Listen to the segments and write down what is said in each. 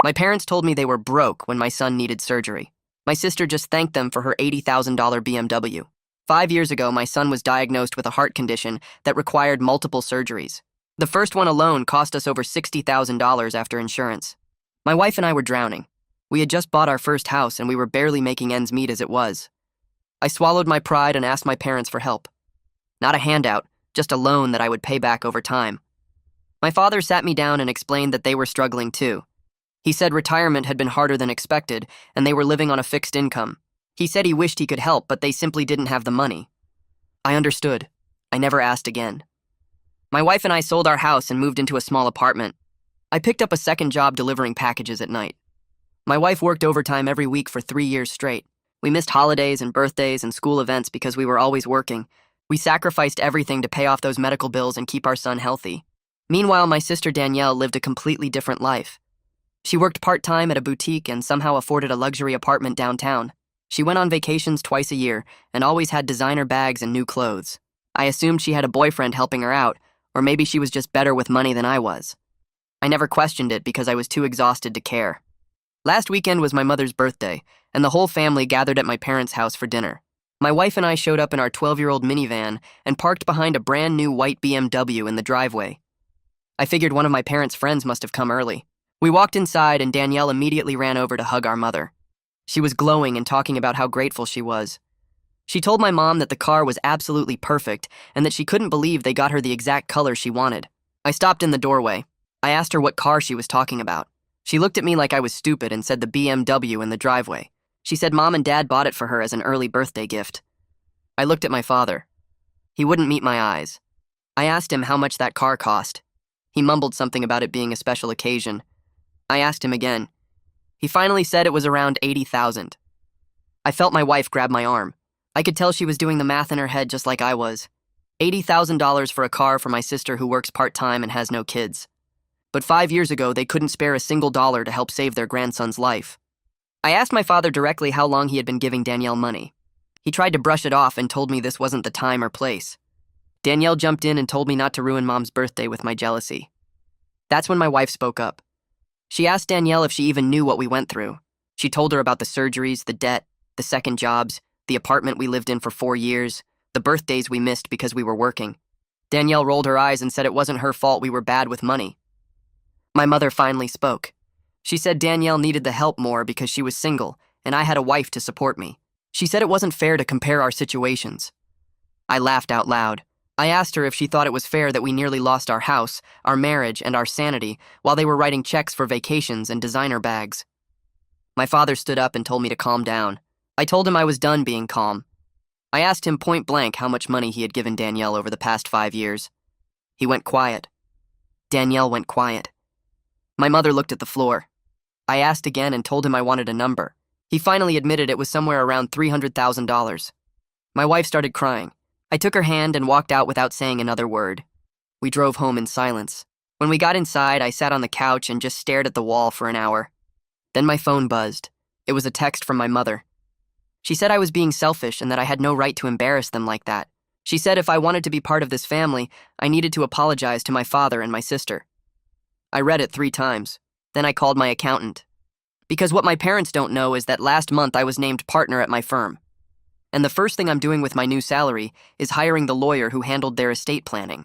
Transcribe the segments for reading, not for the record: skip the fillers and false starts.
My parents told me they were broke when my son needed surgery. My sister just thanked them for her $80,000 BMW. 5 years ago, my son was diagnosed with a heart condition that required multiple surgeries. The first one alone cost us over $60,000 after insurance. My wife and I were drowning. We had just bought our first house and we were barely making ends meet as it was. I swallowed my pride and asked my parents for help. Not a handout, just a loan that I would pay back over time. My father sat me down and explained that they were struggling too. He said retirement had been harder than expected and they were living on a fixed income. He said he wished he could help, but they simply didn't have the money. I understood. I never asked again. My wife and I sold our house and moved into a small apartment. I picked up a second job delivering packages at night. My wife worked overtime every week for 3 years straight. We missed holidays and birthdays and school events because we were always working. We sacrificed everything to pay off those medical bills and keep our son healthy. Meanwhile, my sister Danielle lived a completely different life. She worked part-time at a boutique and somehow afforded a luxury apartment downtown. She went on vacations twice a year and always had designer bags and new clothes. I assumed she had a boyfriend helping her out, or maybe she was just better with money than I was. I never questioned it because I was too exhausted to care. Last weekend was my mother's birthday, and the whole family gathered at my parents' house for dinner. My wife and I showed up in our 12-year-old minivan and parked behind a brand new white BMW in the driveway. I figured one of my parents' friends must have come early. We walked inside and Danielle immediately ran over to hug our mother. She was glowing and talking about how grateful she was. She told my mom that the car was absolutely perfect and that she couldn't believe they got her the exact color she wanted. I stopped in the doorway. I asked her what car she was talking about. She looked at me like I was stupid and said the BMW in the driveway. She said Mom and Dad bought it for her as an early birthday gift. I looked at my father. He wouldn't meet my eyes. I asked him how much that car cost. He mumbled something about it being a special occasion. I asked him again. He finally said it was around $80,000. I felt my wife grab my arm. I could tell she was doing the math in her head just like I was. $80,000 for a car for my sister who works part-time and has no kids. But 5 years ago, they couldn't spare a single dollar to help save their grandson's life. I asked my father directly how long he had been giving Danielle money. He tried to brush it off and told me this wasn't the time or place. Danielle jumped in and told me not to ruin Mom's birthday with my jealousy. That's when my wife spoke up. She asked Danielle if she even knew what we went through. She told her about the surgeries, the debt, the second jobs, the apartment we lived in for 4 years, the birthdays we missed because we were working. Danielle rolled her eyes and said it wasn't her fault we were bad with money. My mother finally spoke. She said Danielle needed the help more because she was single and I had a wife to support me. She said it wasn't fair to compare our situations. I laughed out loud. I asked her if she thought it was fair that we nearly lost our house, our marriage, and our sanity while they were writing checks for vacations and designer bags. My father stood up and told me to calm down. I told him I was done being calm. I asked him point blank how much money he had given Danielle over the past 5 years. He went quiet. Danielle went quiet. My mother looked at the floor. I asked again and told him I wanted a number. He finally admitted it was somewhere around $300,000. My wife started crying. I took her hand and walked out without saying another word. We drove home in silence. When we got inside, I sat on the couch and just stared at the wall for an hour. Then my phone buzzed. It was a text from my mother. She said I was being selfish and that I had no right to embarrass them like that. She said if I wanted to be part of this family, I needed to apologize to my father and my sister. I read it 3 times. Then I called my accountant. Because what my parents don't know is that last month I was named partner at my firm. And the first thing I'm doing with my new salary is hiring the lawyer who handled their estate planning.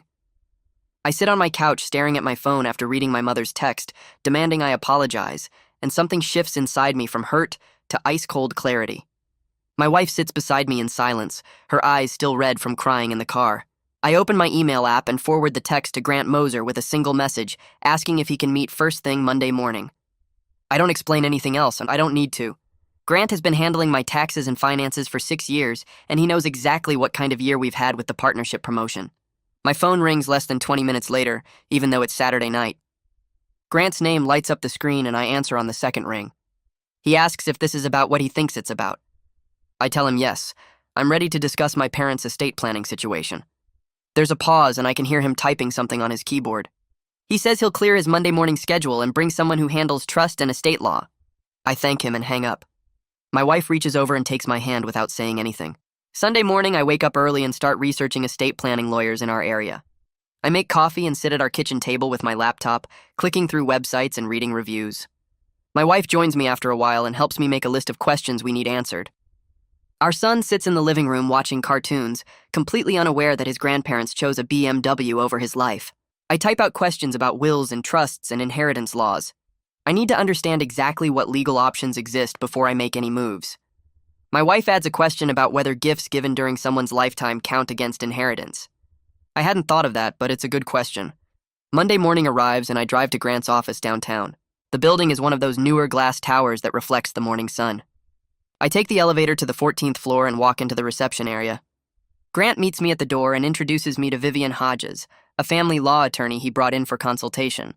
I sit on my couch staring at my phone after reading my mother's text, demanding I apologize, and something shifts inside me from hurt to ice-cold clarity. My wife sits beside me in silence, her eyes still red from crying in the car. I open my email app and forward the text to Grant Moser with a single message, asking if he can meet first thing Monday morning. I don't explain anything else, and I don't need to. Grant has been handling my taxes and finances for 6 years, and he knows exactly what kind of year we've had with the partnership promotion. My phone rings less than 20 minutes later, even though it's Saturday night. Grant's name lights up the screen and I answer on the second ring. He asks if this is about what he thinks it's about. I tell him yes, I'm ready to discuss my parents' estate planning situation. There's a pause and I can hear him typing something on his keyboard. He says he'll clear his Monday morning schedule and bring someone who handles trust and estate law. I thank him and hang up. My wife reaches over and takes my hand without saying anything. Sunday morning, I wake up early and start researching estate planning lawyers in our area. I make coffee and sit at our kitchen table with my laptop, clicking through websites and reading reviews. My wife joins me after a while and helps me make a list of questions we need answered. Our son sits in the living room watching cartoons, completely unaware that his grandparents chose a BMW over his life. I type out questions about wills and trusts and inheritance laws. I need to understand exactly what legal options exist before I make any moves. My wife adds a question about whether gifts given during someone's lifetime count against inheritance. I hadn't thought of that, but it's a good question. Monday morning arrives and I drive to Grant's office downtown. The building is one of those newer glass towers that reflects the morning sun. I take the elevator to the 14th floor and walk into the reception area. Grant meets me at the door and introduces me to Vivian Hodges, a family law attorney he brought in for consultation.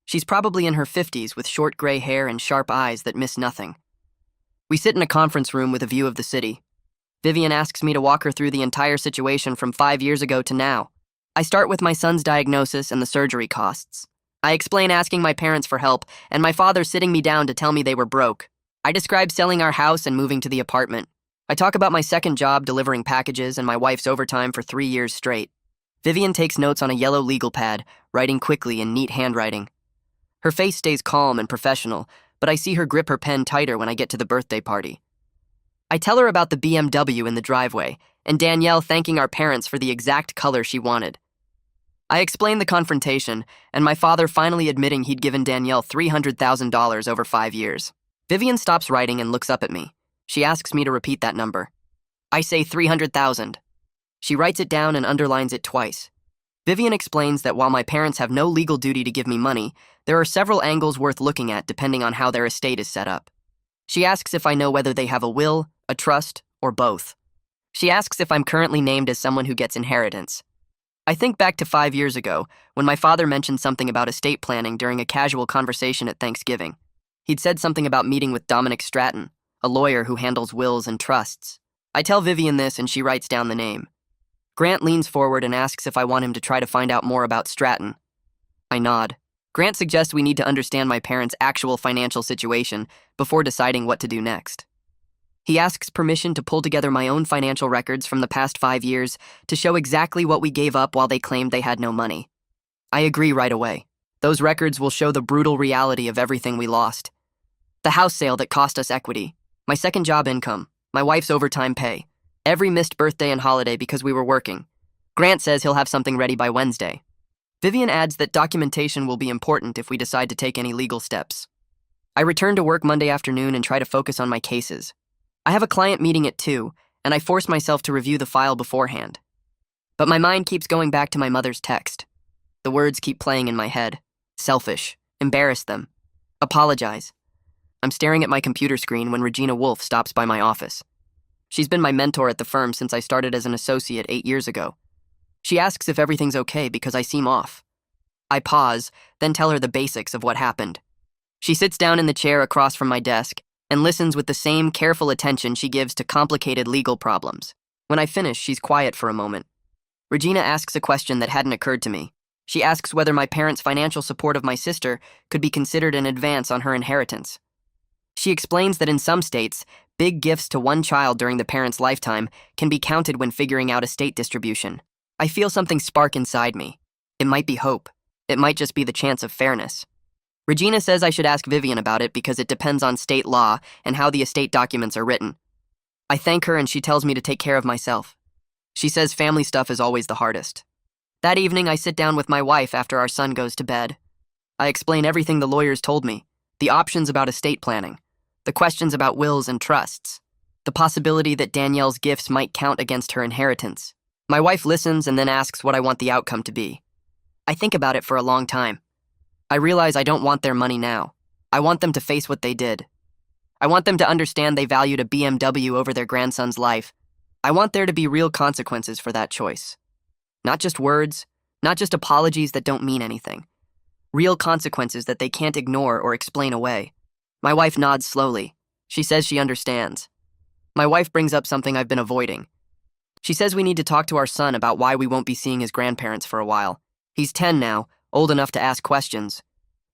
She's probably in her 50s with short gray hair and sharp eyes that miss nothing. We sit in a conference room with a view of the city. Vivian asks me to walk her through the entire situation from 5 years ago to now. I start with my son's diagnosis and the surgery costs. I explain asking my parents for help and my father sitting me down to tell me they were broke. I describe selling our house and moving to the apartment. I talk about my second job delivering packages and my wife's overtime for 3 years straight. Vivian takes notes on a yellow legal pad, writing quickly in neat handwriting. Her face stays calm and professional, but I see her grip her pen tighter when I get to the birthday party. I tell her about the BMW in the driveway, and Danielle thanking our parents for the exact color she wanted. I explain the confrontation, and my father finally admitting he'd given Danielle $300,000 over 5 years. Vivian stops writing and looks up at me. She asks me to repeat that number. I say 300,000. She writes it down and underlines it twice. Vivian explains that while my parents have no legal duty to give me money, there are several angles worth looking at depending on how their estate is set up. She asks if I know whether they have a will, a trust, or both. She asks if I'm currently named as someone who gets inheritance. I think back to 5 years ago, when my father mentioned something about estate planning during a casual conversation at Thanksgiving. He'd said something about meeting with Dominic Stratton, a lawyer who handles wills and trusts. I tell Vivian this and she writes down the name. Grant leans forward and asks if I want him to try to find out more about Stratton. I nod. Grant suggests we need to understand my parents' actual financial situation before deciding what to do next. He asks permission to pull together my own financial records from the past 5 years to show exactly what we gave up while they claimed they had no money. I agree right away. Those records will show the brutal reality of everything we lost. The house sale that cost us equity, my second job income, my wife's overtime pay, every missed birthday and holiday because we were working. Grant says he'll have something ready by Wednesday. Vivian adds that documentation will be important if we decide to take any legal steps. I return to work Monday afternoon and try to focus on my cases. I have a client meeting at 2, and I force myself to review the file beforehand. But my mind keeps going back to my mother's text. The words keep playing in my head. Selfish. Embarrass them. Apologize. I'm staring at my computer screen when Regina Wolf stops by my office. She's been my mentor at the firm since I started as an associate 8 years ago. She asks if everything's okay because I seem off. I pause, then tell her the basics of what happened. She sits down in the chair across from my desk and listens with the same careful attention she gives to complicated legal problems. When I finish, she's quiet for a moment. Regina asks a question that hadn't occurred to me. She asks whether my parents' financial support of my sister could be considered an advance on her inheritance. She explains that in some states, big gifts to one child during the parent's lifetime can be counted when figuring out estate distribution. I feel something spark inside me. It might be hope. It might just be the chance of fairness. Regina says I should ask Vivian about it because it depends on state law and how the estate documents are written. I thank her and she tells me to take care of myself. She says family stuff is always the hardest. That evening, I sit down with my wife after our son goes to bed. I explain everything the lawyers told me, the options about estate planning, the questions about wills and trusts, the possibility that Danielle's gifts might count against her inheritance. My wife listens and then asks what I want the outcome to be. I think about it for a long time. I realize I don't want their money now. I want them to face what they did. I want them to understand they valued a BMW over their grandson's life. I want there to be real consequences for that choice. Not just words, not just apologies that don't mean anything. Real consequences that they can't ignore or explain away. My wife nods slowly. She says she understands. My wife brings up something I've been avoiding. She says we need to talk to our son about why we won't be seeing his grandparents for a while. He's 10 now, old enough to ask questions.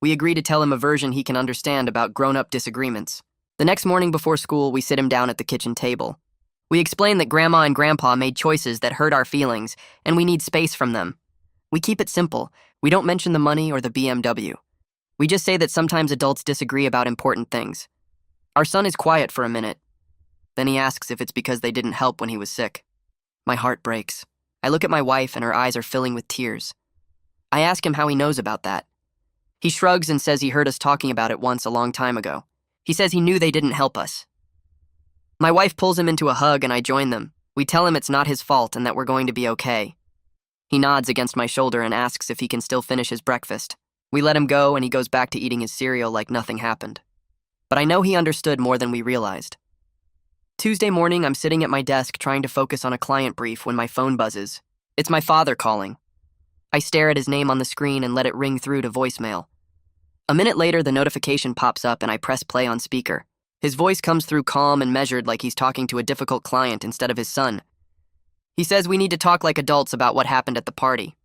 We agree to tell him a version he can understand about grown-up disagreements. The next morning before school, we sit him down at the kitchen table. We explain that Grandma and Grandpa made choices that hurt our feelings, and we need space from them. We keep it simple. We don't mention the money or the BMW. We just say that sometimes adults disagree about important things. Our son is quiet for a minute. Then he asks if it's because they didn't help when he was sick. My heart breaks. I look at my wife and her eyes are filling with tears. I ask him how he knows about that. He shrugs and says he heard us talking about it once a long time ago. He says he knew they didn't help us. My wife pulls him into a hug and I join them. We tell him it's not his fault and that we're going to be okay. He nods against my shoulder and asks if he can still finish his breakfast. We let him go and he goes back to eating his cereal like nothing happened. But I know he understood more than we realized. Tuesday morning, I'm sitting at my desk trying to focus on a client brief when my phone buzzes. It's my father calling. I stare at his name on the screen and let it ring through to voicemail. A minute later, the notification pops up and I press play on speaker. His voice comes through calm and measured like he's talking to a difficult client instead of his son. He says we need to talk like adults about what happened at the party.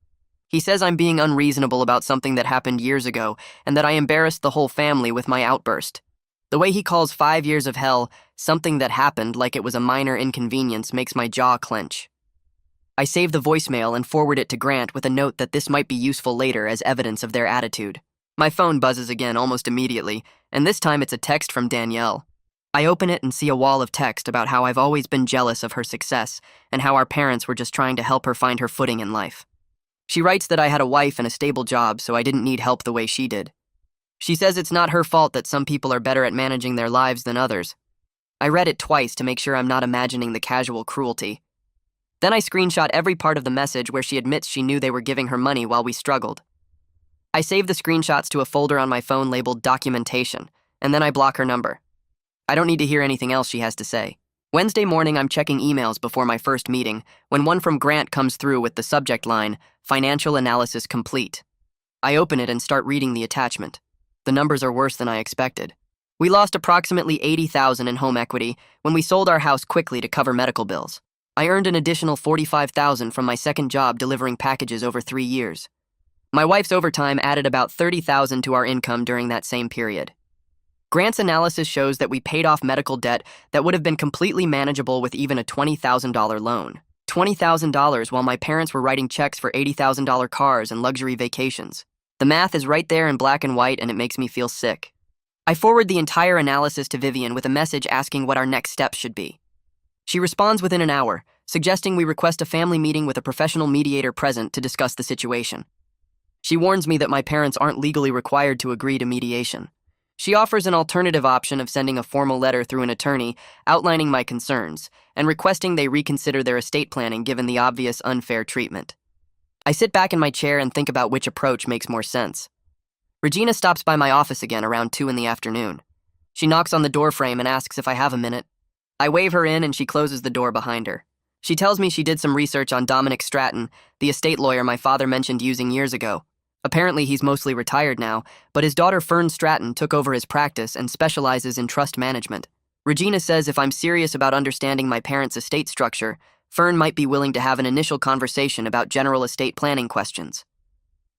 He says I'm being unreasonable about something that happened years ago and that I embarrassed the whole family with my outburst. The way he calls 5 years of hell something that happened like it was a minor inconvenience makes my jaw clench. I save the voicemail and forward it to Grant with a note that this might be useful later as evidence of their attitude. My phone buzzes again almost immediately, and this time it's a text from Danielle. I open it and see a wall of text about how I've always been jealous of her success and how our parents were just trying to help her find her footing in life. She writes that I had a wife and a stable job, so I didn't need help the way she did. She says it's not her fault that some people are better at managing their lives than others. I read it twice to make sure I'm not imagining the casual cruelty. Then I screenshot every part of the message where she admits she knew they were giving her money while we struggled. I save the screenshots to a folder on my phone labeled Documentation, and then I block her number. I don't need to hear anything else she has to say. Wednesday morning, I'm checking emails before my first meeting when one from Grant comes through with the subject line, Financial Analysis Complete. I open it and start reading the attachment. The numbers are worse than I expected. We lost approximately $80,000 in home equity when we sold our house quickly to cover medical bills. I earned an additional $45,000 from my second job delivering packages over 3 years. My wife's overtime added about $30,000 to our income during that same period. Grant's analysis shows that we paid off medical debt that would have been completely manageable with even a $20,000 loan. $20,000 while my parents were writing checks for $80,000 cars and luxury vacations. The math is right there in black and white and it makes me feel sick. I forward the entire analysis to Vivian with a message asking what our next steps should be. She responds within an hour, suggesting we request a family meeting with a professional mediator present to discuss the situation. She warns me that my parents aren't legally required to agree to mediation. She offers an alternative option of sending a formal letter through an attorney outlining my concerns and requesting they reconsider their estate planning given the obvious unfair treatment. I sit back in my chair and think about which approach makes more sense. Regina stops by my office again around 2 in the afternoon. She knocks on the doorframe and asks if I have a minute. I wave her in and she closes the door behind her. She tells me she did some research on Dominic Stratton, the estate lawyer my father mentioned using years ago. Apparently he's mostly retired now, but his daughter Fern Stratton took over his practice and specializes in trust management. Regina says if I'm serious about understanding my parents' estate structure, Fern might be willing to have an initial conversation about general estate planning questions.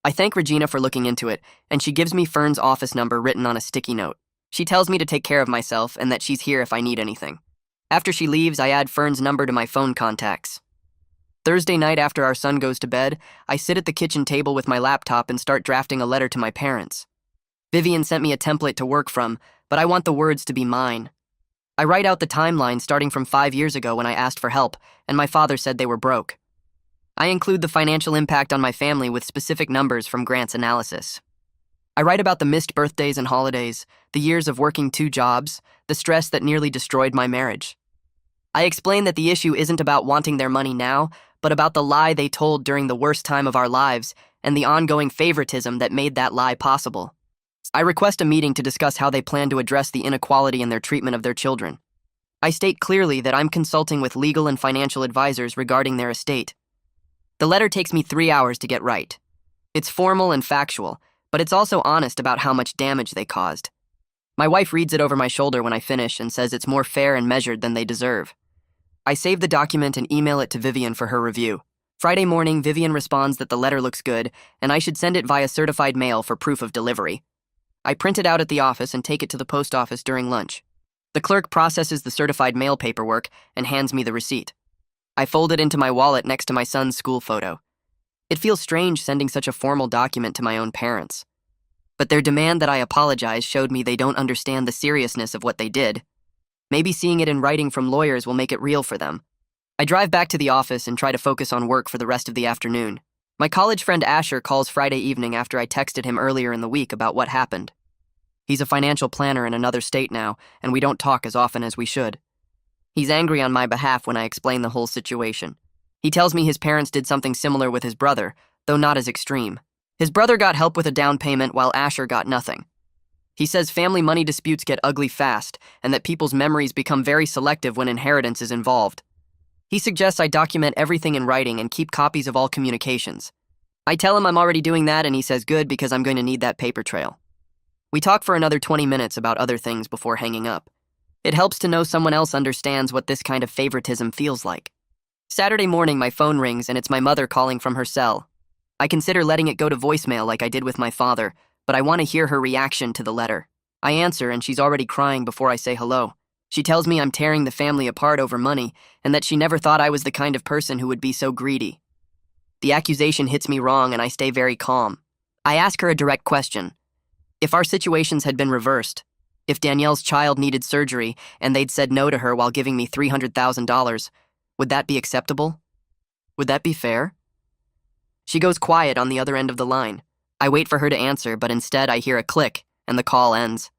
I thank Regina for looking into it, and she gives me Fern's office number written on a sticky note. She tells me to take care of myself and that she's here if I need anything. After she leaves, I add Fern's number to my phone contacts. Thursday night after our son goes to bed, I sit at the kitchen table with my laptop and start drafting a letter to my parents. Vivian sent me a template to work from, but I want the words to be mine. I write out the timeline starting from 5 years ago when I asked for help, and my father said they were broke. I include the financial impact on my family with specific numbers from Grant's analysis. I write about the missed birthdays and holidays, the years of working 2 jobs, the stress that nearly destroyed my marriage. I explain that the issue isn't about wanting their money now, but about the lie they told during the worst time of our lives and the ongoing favoritism that made that lie possible. I request a meeting to discuss how they plan to address the inequality in their treatment of their children. I state clearly that I'm consulting with legal and financial advisors regarding their estate. The letter takes me 3 hours to get right. It's formal and factual, but it's also honest about how much damage they caused. My wife reads it over my shoulder when I finish and says it's more fair and measured than they deserve. I save the document and email it to Vivian for her review. Friday morning, Vivian responds that the letter looks good and I should send it via certified mail for proof of delivery. I print it out at the office and take it to the post office during lunch. The clerk processes the certified mail paperwork and hands me the receipt. I fold it into my wallet next to my son's school photo. It feels strange sending such a formal document to my own parents. but their demand that I apologize showed me they don't understand the seriousness of what they did. Maybe seeing it in writing from lawyers will make it real for them. I drive back to the office and try to focus on work for the rest of the afternoon. My college friend Asher calls Friday evening after I texted him earlier in the week about what happened. He's a financial planner in another state now, and we don't talk as often as we should. He's angry on my behalf when I explain the whole situation. He tells me his parents did something similar with his brother, though not as extreme. His brother got help with a down payment while Asher got nothing. He says family money disputes get ugly fast and that people's memories become very selective when inheritance is involved. He suggests I document everything in writing and keep copies of all communications. I tell him I'm already doing that and he says good because I'm going to need that paper trail. We talk for another 20 minutes about other things before hanging up. It helps to know someone else understands what this kind of favoritism feels like. Saturday morning, my phone rings and it's my mother calling from her cell. I consider letting it go to voicemail like I did with my father, but I want to hear her reaction to the letter. I answer and she's already crying before I say hello. She tells me I'm tearing the family apart over money and that she never thought I was the kind of person who would be so greedy. The accusation hits me wrong and I stay very calm. I ask her a direct question. If our situations had been reversed, if Danielle's child needed surgery and they'd said no to her while giving me $300,000, would that be acceptable? Would that be fair? She goes quiet on the other end of the line. I wait for her to answer, but instead I hear a click and the call ends.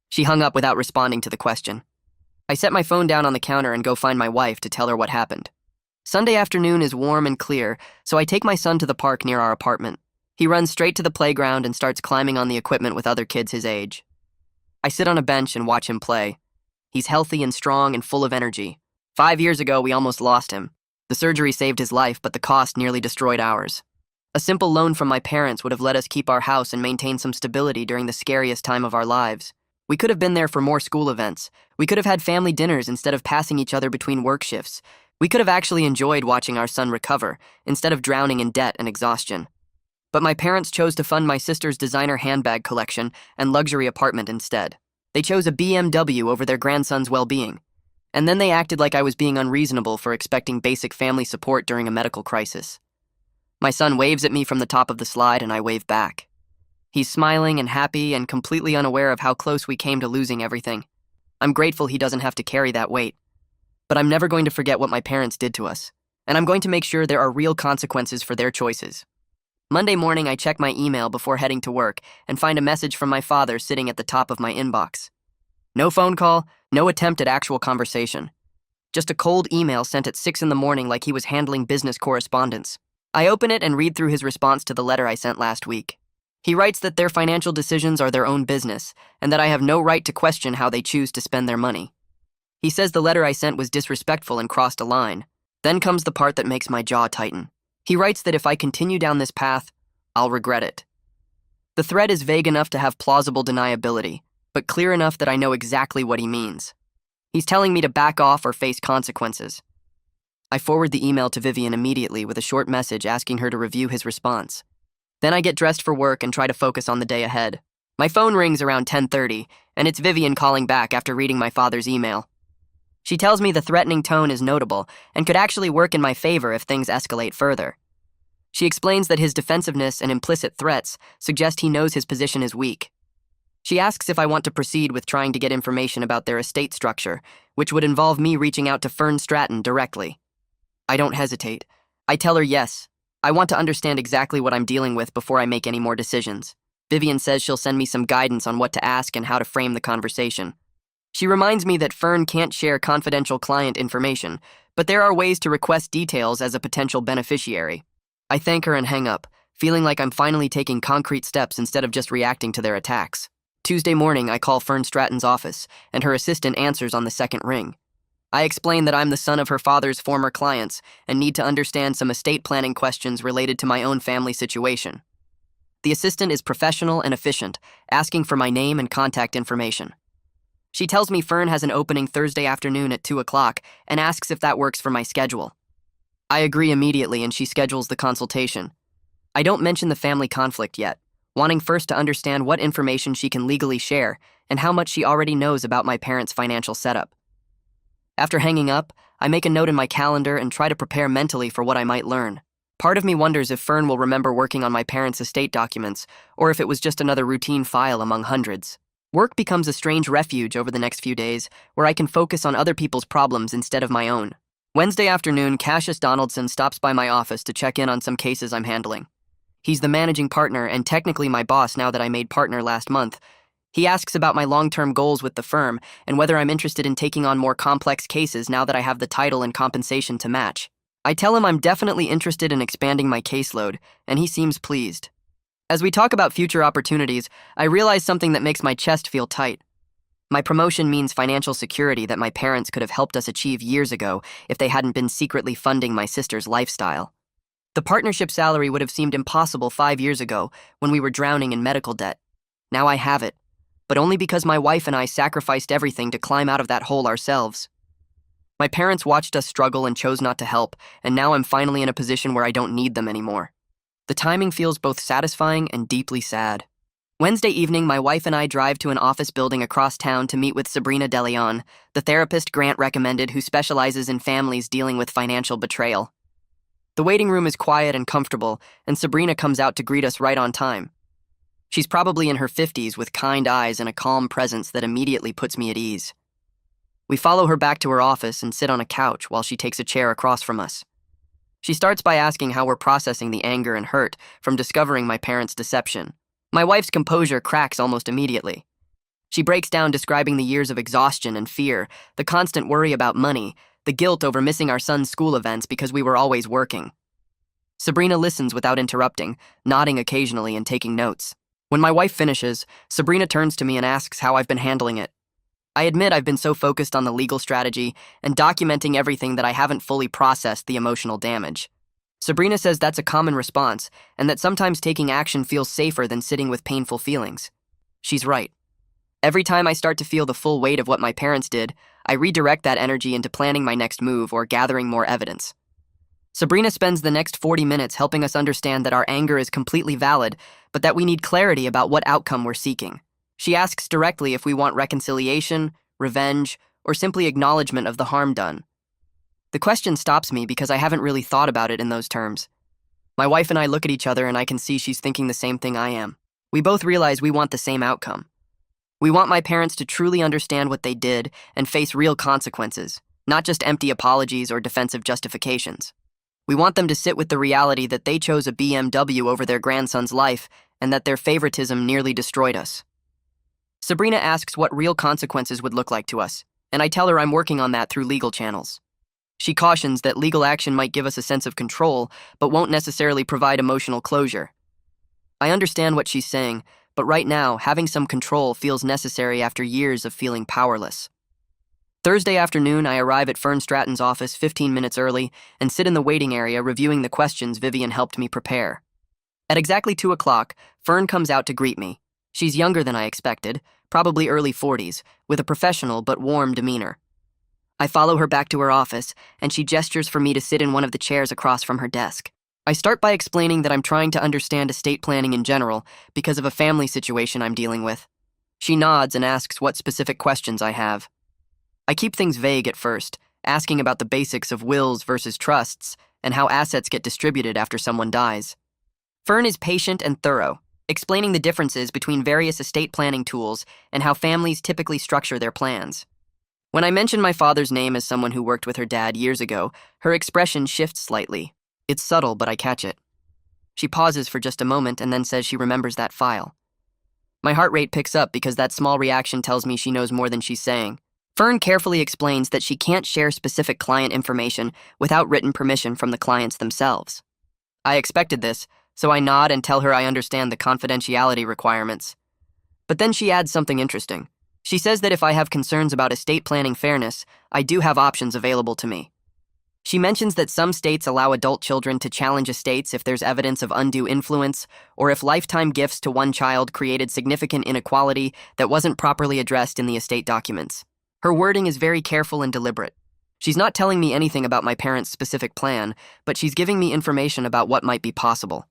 She hung up without responding to the question. I set my phone down on the counter and go find my wife to tell her what happened. Sunday afternoon is warm and clear, so I take my son to the park near our apartment. He runs straight to the playground and starts climbing on the equipment with other kids his age. I sit on a bench and watch him play. He's healthy and strong and full of energy. 5 years ago, we almost lost him. The surgery saved his life, but the cost nearly destroyed ours. A simple loan from my parents would have let us keep our house and maintain some stability during the scariest time of our lives. We could have been there for more school events. We could have had family dinners instead of passing each other between work shifts. We could have actually enjoyed watching our son recover, instead of drowning in debt and exhaustion. But my parents chose to fund my sister's designer handbag collection and luxury apartment instead. They chose a BMW over their grandson's well-being. And then they acted like I was being unreasonable for expecting basic family support during a medical crisis. My son waves at me from the top of the slide and I wave back. He's smiling and happy and completely unaware of how close we came to losing everything. I'm grateful he doesn't have to carry that weight. But I'm never going to forget what my parents did to us, and I'm going to make sure there are real consequences for their choices. Monday morning, I check my email before heading to work and find a message from my father sitting at the top of my inbox. No phone call, no attempt at actual conversation. Just a cold email sent at 6 in the morning like he was handling business correspondence. I open it and read through his response to the letter I sent last week. He writes that their financial decisions are their own business and that I have no right to question how they choose to spend their money. He says the letter I sent was disrespectful and crossed a line. Then comes the part that makes my jaw tighten. He writes that if I continue down this path, I'll regret it. The thread is vague enough to have plausible deniability, but clear enough that I know exactly what he means. He's telling me to back off or face consequences. I forward the email to Vivian immediately with a short message asking her to review his response. Then I get dressed for work and try to focus on the day ahead. My phone rings around 10:30, and it's Vivian calling back after reading my father's email. She tells me the threatening tone is notable and could actually work in my favor if things escalate further. She explains that his defensiveness and implicit threats suggest he knows his position is weak. She asks if I want to proceed with trying to get information about their estate structure, which would involve me reaching out to Fern Stratton directly. I don't hesitate. I tell her yes. I want to understand exactly what I'm dealing with before I make any more decisions. Vivian says she'll send me some guidance on what to ask and how to frame the conversation. She reminds me that Fern can't share confidential client information, but there are ways to request details as a potential beneficiary. I thank her and hang up, feeling like I'm finally taking concrete steps instead of just reacting to their attacks. Tuesday morning, I call Fern Stratton's office, and her assistant answers on the second ring. I explain that I'm the son of her father's former clients and need to understand some estate planning questions related to my own family situation. The assistant is professional and efficient, asking for my name and contact information. She tells me Fern has an opening Thursday afternoon at 2 o'clock and asks if that works for my schedule. I agree immediately and she schedules the consultation. I don't mention the family conflict yet, wanting first to understand what information she can legally share and how much she already knows about my parents' financial setup. After hanging up, I make a note in my calendar and try to prepare mentally for what I might learn. Part of me wonders if Fern will remember working on my parents' estate documents, or if it was just another routine file among hundreds. Work becomes a strange refuge over the next few days, where I can focus on other people's problems instead of my own. Wednesday afternoon, Cassius Donaldson stops by my office to check in on some cases I'm handling. He's the managing partner and technically my boss now that I made partner last month. He asks about my long-term goals with the firm and whether I'm interested in taking on more complex cases now that I have the title and compensation to match. I tell him I'm definitely interested in expanding my caseload, and he seems pleased. As we talk about future opportunities, I realize something that makes my chest feel tight. My promotion means financial security that my parents could have helped us achieve years ago if they hadn't been secretly funding my sister's lifestyle. The partnership salary would have seemed impossible 5 years ago when we were drowning in medical debt. Now I have it, but only because my wife and I sacrificed everything to climb out of that hole ourselves. My parents watched us struggle and chose not to help, and now I'm finally in a position where I don't need them anymore. The timing feels both satisfying and deeply sad. Wednesday evening, my wife and I drive to an office building across town to meet with Sabrina DeLeon, the therapist Grant recommended who specializes in families dealing with financial betrayal. The waiting room is quiet and comfortable, and Sabrina comes out to greet us right on time. She's probably in her 50s with kind eyes and a calm presence that immediately puts me at ease. We follow her back to her office and sit on a couch while she takes a chair across from us. She starts by asking how we're processing the anger and hurt from discovering my parents' deception. My wife's composure cracks almost immediately. She breaks down describing the years of exhaustion and fear, the constant worry about money, the guilt over missing our son's school events because we were always working. Sabrina listens without interrupting, nodding occasionally and taking notes. When my wife finishes, Sabrina turns to me and asks how I've been handling it. I admit I've been so focused on the legal strategy and documenting everything that I haven't fully processed the emotional damage. Sabrina says that's a common response and that sometimes taking action feels safer than sitting with painful feelings. She's right. Every time I start to feel the full weight of what my parents did, I redirect that energy into planning my next move or gathering more evidence. Sabrina spends the next 40 minutes helping us understand that our anger is completely valid, but that we need clarity about what outcome we're seeking. She asks directly if we want reconciliation, revenge, or simply acknowledgement of the harm done. The question stops me because I haven't really thought about it in those terms. My wife and I look at each other and I can see she's thinking the same thing I am. We both realize we want the same outcome. We want my parents to truly understand what they did and face real consequences, not just empty apologies or defensive justifications. We want them to sit with the reality that they chose a BMW over their grandson's life and that their favoritism nearly destroyed us. Sabrina asks what real consequences would look like to us, and I tell her I'm working on that through legal channels. She cautions that legal action might give us a sense of control, but won't necessarily provide emotional closure. I understand what she's saying, but right now, having some control feels necessary after years of feeling powerless. Thursday afternoon, I arrive at Fern Stratton's office 15 minutes early and sit in the waiting area reviewing the questions Vivian helped me prepare. At exactly 2 o'clock, Fern comes out to greet me. She's younger than I expected, probably early 40s, with a professional but warm demeanor. I follow her back to her office, and she gestures for me to sit in one of the chairs across from her desk. I start by explaining that I'm trying to understand estate planning in general because of a family situation I'm dealing with. She nods and asks what specific questions I have. I keep things vague at first, asking about the basics of wills versus trusts and how assets get distributed after someone dies. Fern is patient and thorough, explaining the differences between various estate planning tools and how families typically structure their plans. When I mention my father's name as someone who worked with her dad years ago, her expression shifts slightly. It's subtle, but I catch it. She pauses for just a moment and then says she remembers that file. My heart rate picks up because that small reaction tells me she knows more than she's saying. Fern carefully explains that she can't share specific client information without written permission from the clients themselves. I expected this, so I nod and tell her I understand the confidentiality requirements. But then she adds something interesting. She says that if I have concerns about estate planning fairness, I do have options available to me. She mentions that some states allow adult children to challenge estates if there's evidence of undue influence or if lifetime gifts to one child created significant inequality that wasn't properly addressed in the estate documents. Her wording is very careful and deliberate. She's not telling me anything about my parents' specific plan, but she's giving me information about what might be possible.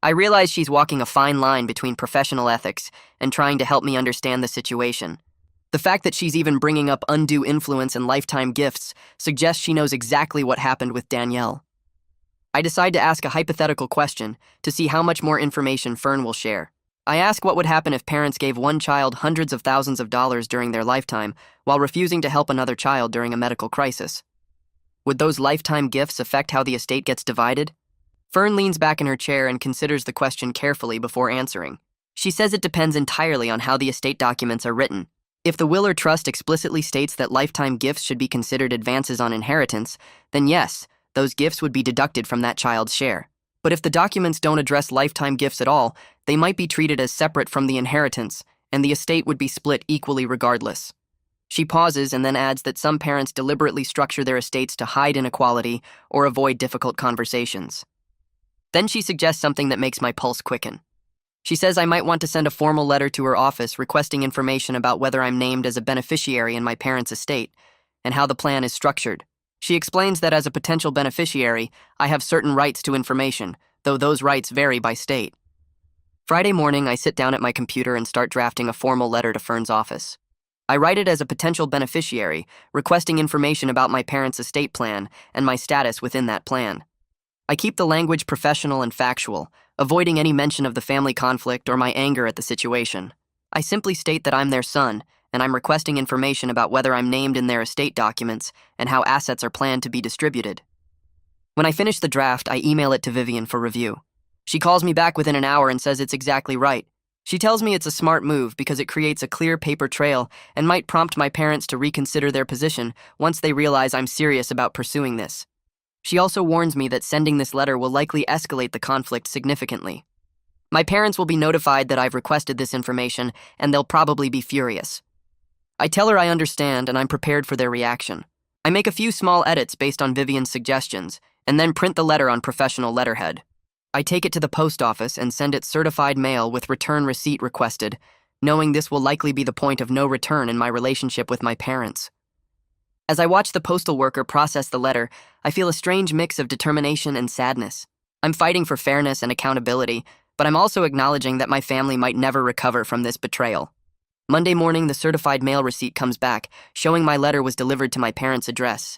I realize she's walking a fine line between professional ethics and trying to help me understand the situation. The fact that she's even bringing up undue influence and lifetime gifts suggests she knows exactly what happened with Danielle. I decide to ask a hypothetical question to see how much more information Fern will share. I ask what would happen if parents gave one child hundreds of thousands of dollars during their lifetime while refusing to help another child during a medical crisis. Would those lifetime gifts affect how the estate gets divided? Fern leans back in her chair and considers the question carefully before answering. She says it depends entirely on how the estate documents are written. If the will or trust explicitly states that lifetime gifts should be considered advances on inheritance, then yes, those gifts would be deducted from that child's share. But if the documents don't address lifetime gifts at all, they might be treated as separate from the inheritance, and the estate would be split equally regardless. She pauses and then adds that some parents deliberately structure their estates to hide inequality or avoid difficult conversations. Then she suggests something that makes my pulse quicken. She says I might want to send a formal letter to her office requesting information about whether I'm named as a beneficiary in my parents' estate and how the plan is structured. She explains that as a potential beneficiary, I have certain rights to information, though those rights vary by state. Friday morning, I sit down at my computer and start drafting a formal letter to Fern's office. I write it as a potential beneficiary, requesting information about my parents' estate plan and my status within that plan. I keep the language professional and factual, avoiding any mention of the family conflict or my anger at the situation. I simply state that I'm their son, and I'm requesting information about whether I'm named in their estate documents and how assets are planned to be distributed. When I finish the draft, I email it to Vivian for review. She calls me back within an hour and says it's exactly right. She tells me it's a smart move because it creates a clear paper trail and might prompt my parents to reconsider their position once they realize I'm serious about pursuing this. She also warns me that sending this letter will likely escalate the conflict significantly. My parents will be notified that I've requested this information, and they'll probably be furious. I tell her I understand and I'm prepared for their reaction. I make a few small edits based on Vivian's suggestions, and then print the letter on professional letterhead. I take it to the post office and send it certified mail with return receipt requested, knowing this will likely be the point of no return in my relationship with my parents. As I watch the postal worker process the letter, I feel a strange mix of determination and sadness. I'm fighting for fairness and accountability, but I'm also acknowledging that my family might never recover from this betrayal. Monday morning, the certified mail receipt comes back, showing my letter was delivered to my parents' address.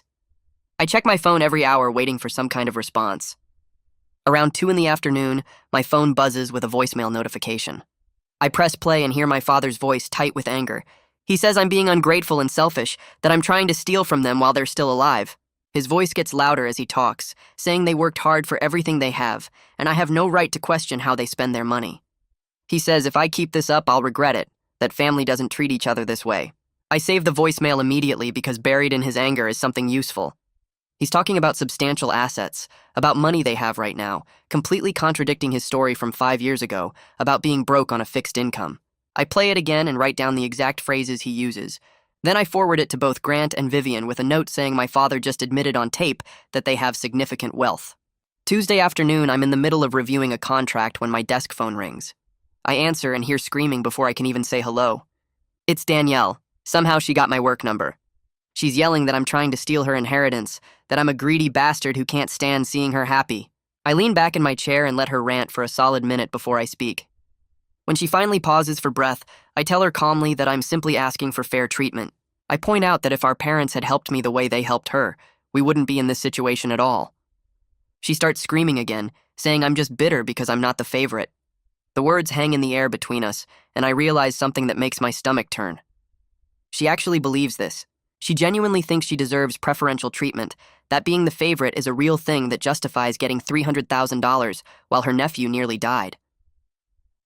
I check my phone every hour waiting for some kind of response. Around 2 in the afternoon, my phone buzzes with a voicemail notification. I press play and hear my father's voice tight with anger. He says I'm being ungrateful and selfish, that I'm trying to steal from them while they're still alive. His voice gets louder as he talks, saying they worked hard for everything they have, and I have no right to question how they spend their money. He says if I keep this up, I'll regret it, that family doesn't treat each other this way. I save the voicemail immediately because buried in his anger is something useful. He's talking about substantial assets, about money they have right now, completely contradicting his story from 5 years ago about being broke on a fixed income. I play it again and write down the exact phrases he uses. Then I forward it to both Grant and Vivian with a note saying my father just admitted on tape that they have significant wealth. Tuesday afternoon, I'm in the middle of reviewing a contract when my desk phone rings. I answer and hear screaming before I can even say hello. It's Danielle. Somehow she got my work number. She's yelling that I'm trying to steal her inheritance, that I'm a greedy bastard who can't stand seeing her happy. I lean back in my chair and let her rant for a solid minute before I speak. When she finally pauses for breath, I tell her calmly that I'm simply asking for fair treatment. I point out that if our parents had helped me the way they helped her, we wouldn't be in this situation at all. She starts screaming again, saying I'm just bitter because I'm not the favorite. The words hang in the air between us, and I realize something that makes my stomach turn. She actually believes this. She genuinely thinks she deserves preferential treatment, that being the favorite is a real thing that justifies getting $300,000 while her nephew nearly died.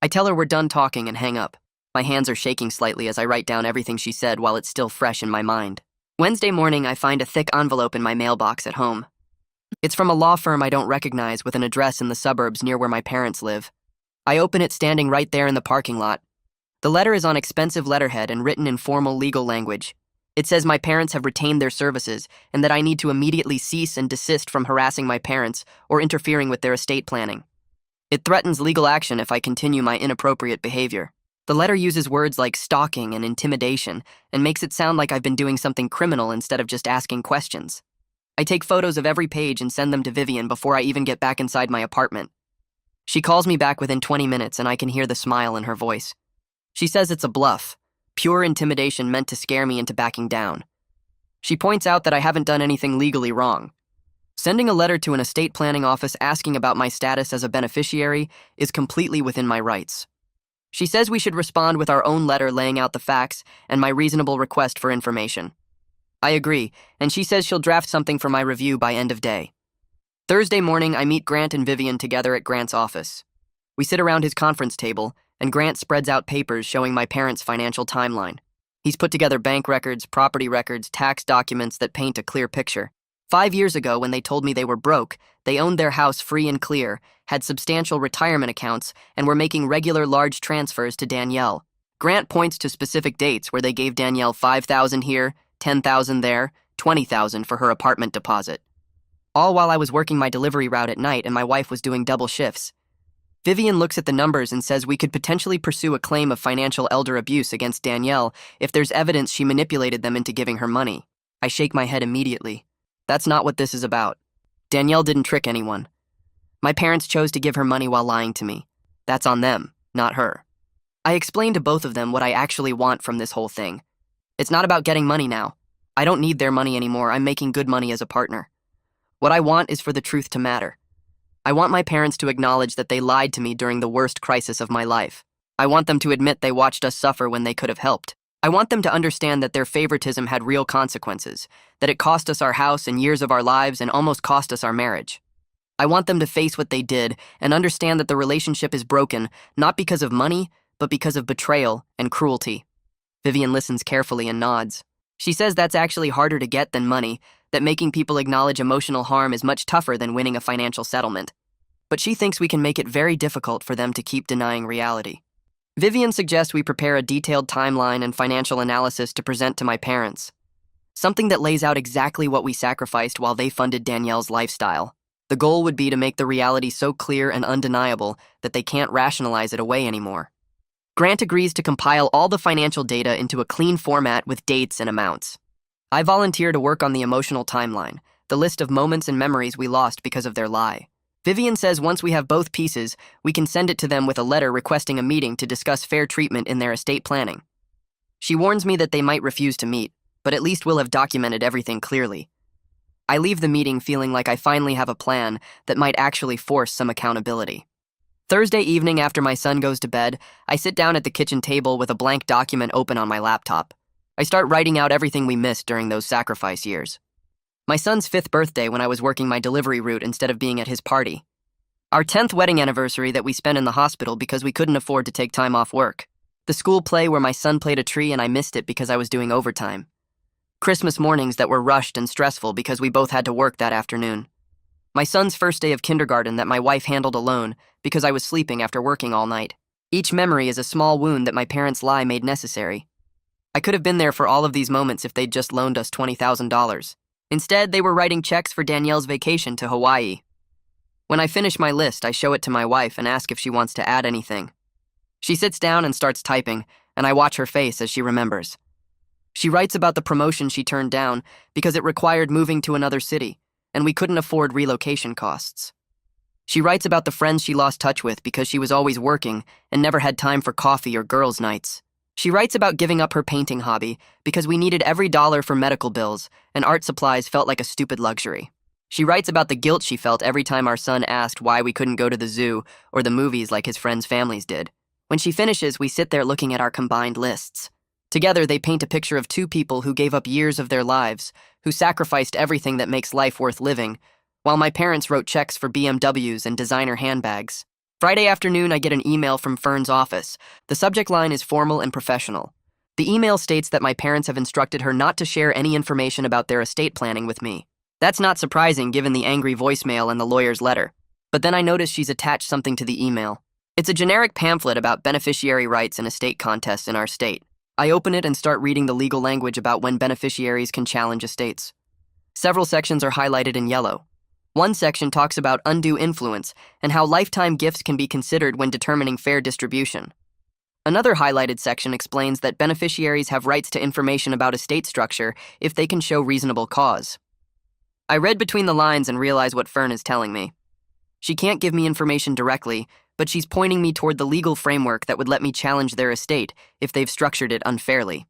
I tell her we're done talking and hang up. My hands are shaking slightly as I write down everything she said while it's still fresh in my mind. Wednesday morning, I find a thick envelope in my mailbox at home. It's from a law firm I don't recognize with an address in the suburbs near where my parents live. I open it standing right there in the parking lot. The letter is on expensive letterhead and written in formal legal language. It says my parents have retained their services and that I need to immediately cease and desist from harassing my parents or interfering with their estate planning. It threatens legal action if I continue my inappropriate behavior. The letter uses words like stalking and intimidation and makes it sound like I've been doing something criminal instead of just asking questions. I take photos of every page and send them to Vivian before I even get back inside my apartment. She calls me back within 20 minutes and I can hear the smile in her voice. She says it's a bluff, pure intimidation meant to scare me into backing down. She points out that I haven't done anything legally wrong. Sending a letter to an estate planning office asking about my status as a beneficiary is completely within my rights. She says we should respond with our own letter laying out the facts and my reasonable request for information. I agree, and she says she'll draft something for my review by end of day. Thursday morning, I meet Grant and Vivian together at Grant's office. We sit around his conference table, and Grant spreads out papers showing my parents' financial timeline. He's put together bank records, property records, tax documents that paint a clear picture. 5 years ago, when they told me they were broke, they owned their house free and clear, had substantial retirement accounts, and were making regular large transfers to Danielle. Grant points to specific dates where they gave Danielle $5,000 here, $10,000 there, $20,000 for her apartment deposit. All while I was working my delivery route at night and my wife was doing double shifts. Vivian looks at the numbers and says we could potentially pursue a claim of financial elder abuse against Danielle if there's evidence she manipulated them into giving her money. I shake my head immediately. That's not what this is about. Danielle didn't trick anyone. My parents chose to give her money while lying to me. That's on them, not her. I explained to both of them what I actually want from this whole thing. It's not about getting money now. I don't need their money anymore. I'm making good money as a partner. What I want is for the truth to matter. I want my parents to acknowledge that they lied to me during the worst crisis of my life. I want them to admit they watched us suffer when they could have helped. I want them to understand that their favoritism had real consequences, that it cost us our house and years of our lives and almost cost us our marriage. I want them to face what they did and understand that the relationship is broken, not because of money, but because of betrayal and cruelty. Vivian listens carefully and nods. She says that's actually harder to get than money, that making people acknowledge emotional harm is much tougher than winning a financial settlement. But she thinks we can make it very difficult for them to keep denying reality. Vivian suggests we prepare a detailed timeline and financial analysis to present to my parents. Something that lays out exactly what we sacrificed while they funded Danielle's lifestyle. The goal would be to make the reality so clear and undeniable that they can't rationalize it away anymore. Grant agrees to compile all the financial data into a clean format with dates and amounts. I volunteer to work on the emotional timeline, the list of moments and memories we lost because of their lie. Vivian says once we have both pieces, we can send it to them with a letter requesting a meeting to discuss fair treatment in their estate planning. She warns me that they might refuse to meet, but at least we'll have documented everything clearly. I leave the meeting feeling like I finally have a plan that might actually force some accountability. Thursday evening after my son goes to bed, I sit down at the kitchen table with a blank document open on my laptop. I start writing out everything we missed during those sacrifice years. My son's 5th birthday when I was working my delivery route instead of being at his party. Our 10th wedding anniversary that we spent in the hospital because we couldn't afford to take time off work. The school play where my son played a tree and I missed it because I was doing overtime. Christmas mornings that were rushed and stressful because we both had to work that afternoon. My son's first day of kindergarten that my wife handled alone because I was sleeping after working all night. Each memory is a small wound that my parents' lie made necessary. I could have been there for all of these moments if they'd just loaned us $20,000. Instead, they were writing checks for Danielle's vacation to Hawaii. When I finish my list, I show it to my wife and ask if she wants to add anything. She sits down and starts typing, and I watch her face as she remembers. She writes about the promotion she turned down because it required moving to another city, and we couldn't afford relocation costs. She writes about the friends she lost touch with because she was always working and never had time for coffee or girls' nights. She writes about giving up her painting hobby because we needed every dollar for medical bills and art supplies felt like a stupid luxury. She writes about the guilt she felt every time our son asked why we couldn't go to the zoo or the movies like his friends' families did. When she finishes, we sit there looking at our combined lists. Together, they paint a picture of two people who gave up years of their lives, who sacrificed everything that makes life worth living, while my parents wrote checks for BMWs and designer handbags. Friday afternoon, I get an email from Fern's office. The subject line is formal and professional. The email states that my parents have instructed her not to share any information about their estate planning with me. That's not surprising given the angry voicemail and the lawyer's letter. But then I notice she's attached something to the email. It's a generic pamphlet about beneficiary rights and estate contests in our state. I open it and start reading the legal language about when beneficiaries can challenge estates. Several sections are highlighted in yellow. One section talks about undue influence and how lifetime gifts can be considered when determining fair distribution. Another highlighted section explains that beneficiaries have rights to information about estate structure if they can show reasonable cause. I read between the lines and realize what Fern is telling me. She can't give me information directly, but she's pointing me toward the legal framework that would let me challenge their estate if they've structured it unfairly.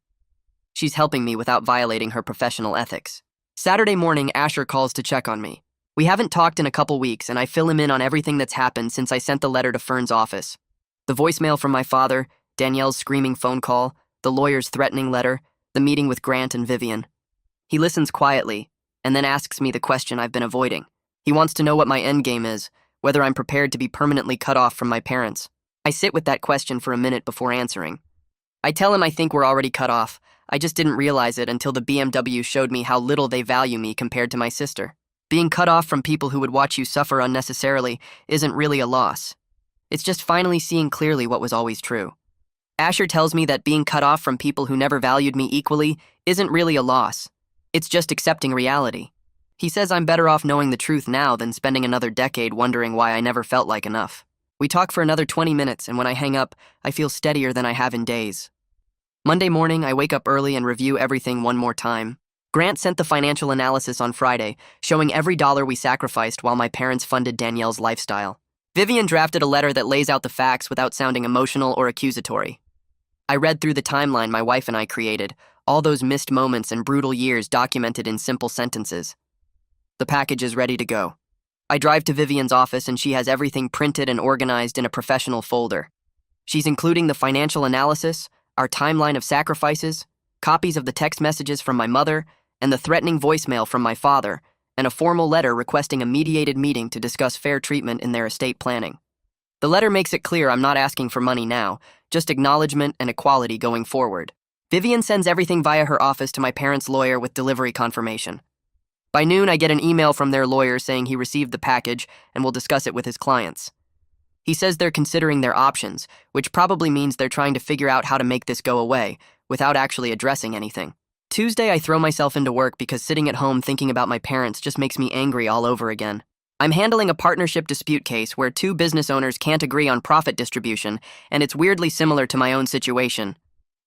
She's helping me without violating her professional ethics. Saturday morning, Asher calls to check on me. We haven't talked in a couple weeks, and I fill him in on everything that's happened since I sent the letter to Fern's office. The voicemail from my father, Danielle's screaming phone call, the lawyer's threatening letter, the meeting with Grant and Vivian. He listens quietly, and then asks me the question I've been avoiding. He wants to know what my endgame is, whether I'm prepared to be permanently cut off from my parents. I sit with that question for a minute before answering. I tell him I think we're already cut off. I just didn't realize it until the BMW showed me how little they value me compared to my sister. Being cut off from people who would watch you suffer unnecessarily isn't really a loss. It's just finally seeing clearly what was always true. Asher tells me that being cut off from people who never valued me equally isn't really a loss. It's just accepting reality. He says I'm better off knowing the truth now than spending another decade wondering why I never felt like enough. We talk for another 20 minutes, and when I hang up, I feel steadier than I have in days. Monday morning, I wake up early and review everything one more time. Grant sent the financial analysis on Friday, showing every dollar we sacrificed while my parents funded Danielle's lifestyle. Vivian drafted a letter that lays out the facts without sounding emotional or accusatory. I read through the timeline my wife and I created, all those missed moments and brutal years documented in simple sentences. The package is ready to go. I drive to Vivian's office and she has everything printed and organized in a professional folder. She's including the financial analysis, our timeline of sacrifices, copies of the text messages from my mother, and the threatening voicemail from my father, and a formal letter requesting a mediated meeting to discuss fair treatment in their estate planning. The letter makes it clear I'm not asking for money now, just acknowledgement and equality going forward. Vivian sends everything via her office to my parents' lawyer with delivery confirmation. By noon, I get an email from their lawyer saying he received the package and will discuss it with his clients. He says they're considering their options, which probably means they're trying to figure out how to make this go away, without actually addressing anything. Tuesday, I throw myself into work because sitting at home thinking about my parents just makes me angry all over again. I'm handling a partnership dispute case where two business owners can't agree on profit distribution, and it's weirdly similar to my own situation.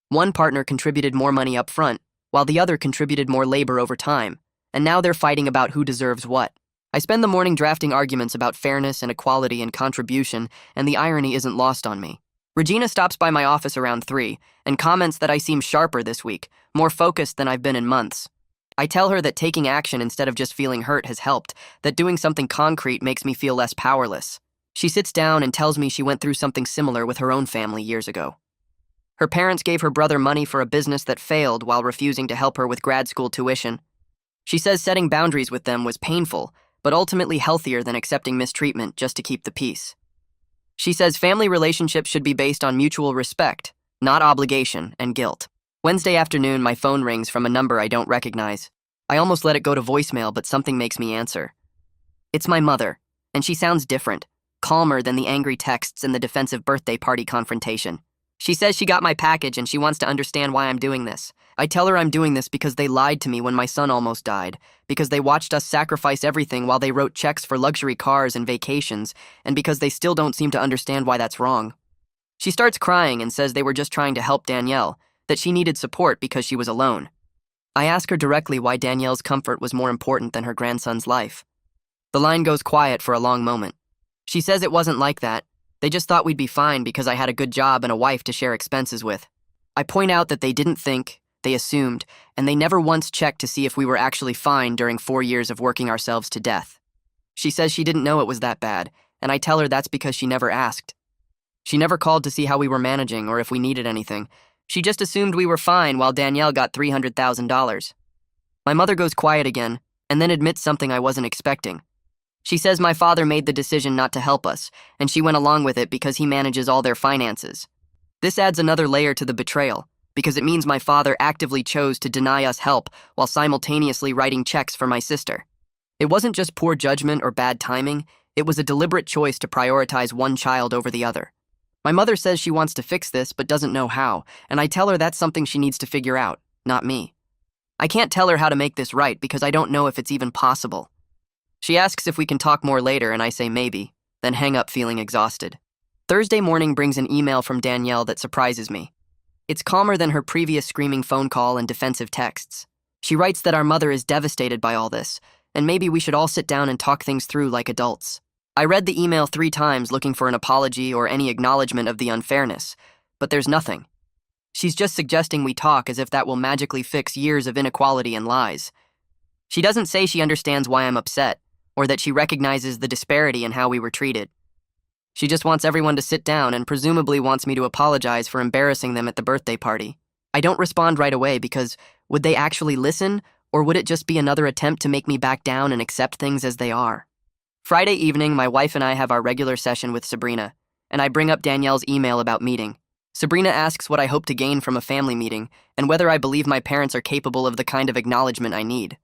One partner contributed more money up front, while the other contributed more labor over time, and now they're fighting about who deserves what. I spend the morning drafting arguments about fairness and equality and contribution, and the irony isn't lost on me. Regina stops by my office around 3 and comments that I seem sharper this week, more focused than I've been in months. I tell her that taking action instead of just feeling hurt has helped, that doing something concrete makes me feel less powerless. She sits down and tells me she went through something similar with her own family years ago. Her parents gave her brother money for a business that failed while refusing to help her with grad school tuition. She says setting boundaries with them was painful, but ultimately healthier than accepting mistreatment just to keep the peace. She says family relationships should be based on mutual respect, not obligation and guilt. Wednesday afternoon, my phone rings from a number I don't recognize. I almost let it go to voicemail, but something makes me answer. It's my mother, and she sounds different, calmer than the angry texts and the defensive birthday party confrontation. She says she got my package and she wants to understand why I'm doing this. I tell her I'm doing this because they lied to me when my son almost died, because they watched us sacrifice everything while they wrote checks for luxury cars and vacations, and because they still don't seem to understand why that's wrong. She starts crying and says they were just trying to help Danielle, that she needed support because she was alone. I ask her directly why Danielle's comfort was more important than her grandson's life. The line goes quiet for a long moment. She says it wasn't like that. They just thought we'd be fine because I had a good job and a wife to share expenses with. I point out that they didn't think, they assumed, and they never once checked to see if we were actually fine during 4 years of working ourselves to death. She says she didn't know it was that bad, and I tell her that's because she never asked. She never called to see how we were managing or if we needed anything. She just assumed we were fine while Danielle got $300,000. My mother goes quiet again, and then admits something I wasn't expecting. She says my father made the decision not to help us, and she went along with it because he manages all their finances. This adds another layer to the betrayal, because it means my father actively chose to deny us help while simultaneously writing checks for my sister. It wasn't just poor judgment or bad timing, it was a deliberate choice to prioritize one child over the other. My mother says she wants to fix this but doesn't know how, and I tell her that's something she needs to figure out, not me. I can't tell her how to make this right because I don't know if it's even possible. She asks if we can talk more later and I say maybe, then hang up feeling exhausted. Thursday morning brings an email from Danielle that surprises me. It's calmer than her previous screaming phone call and defensive texts. She writes that our mother is devastated by all this, and maybe we should all sit down and talk things through like adults. I read the email 3 times looking for an apology or any acknowledgement of the unfairness, but there's nothing. She's just suggesting we talk as if that will magically fix years of inequality and lies. She doesn't say she understands why I'm upset, or that she recognizes the disparity in how we were treated. She just wants everyone to sit down and presumably wants me to apologize for embarrassing them at the birthday party. I don't respond right away because would they actually listen, or would it just be another attempt to make me back down and accept things as they are? Friday evening, my wife and I have our regular session with Sabrina, and I bring up Danielle's email about meeting. Sabrina asks what I hope to gain from a family meeting and whether I believe my parents are capable of the kind of acknowledgement I need.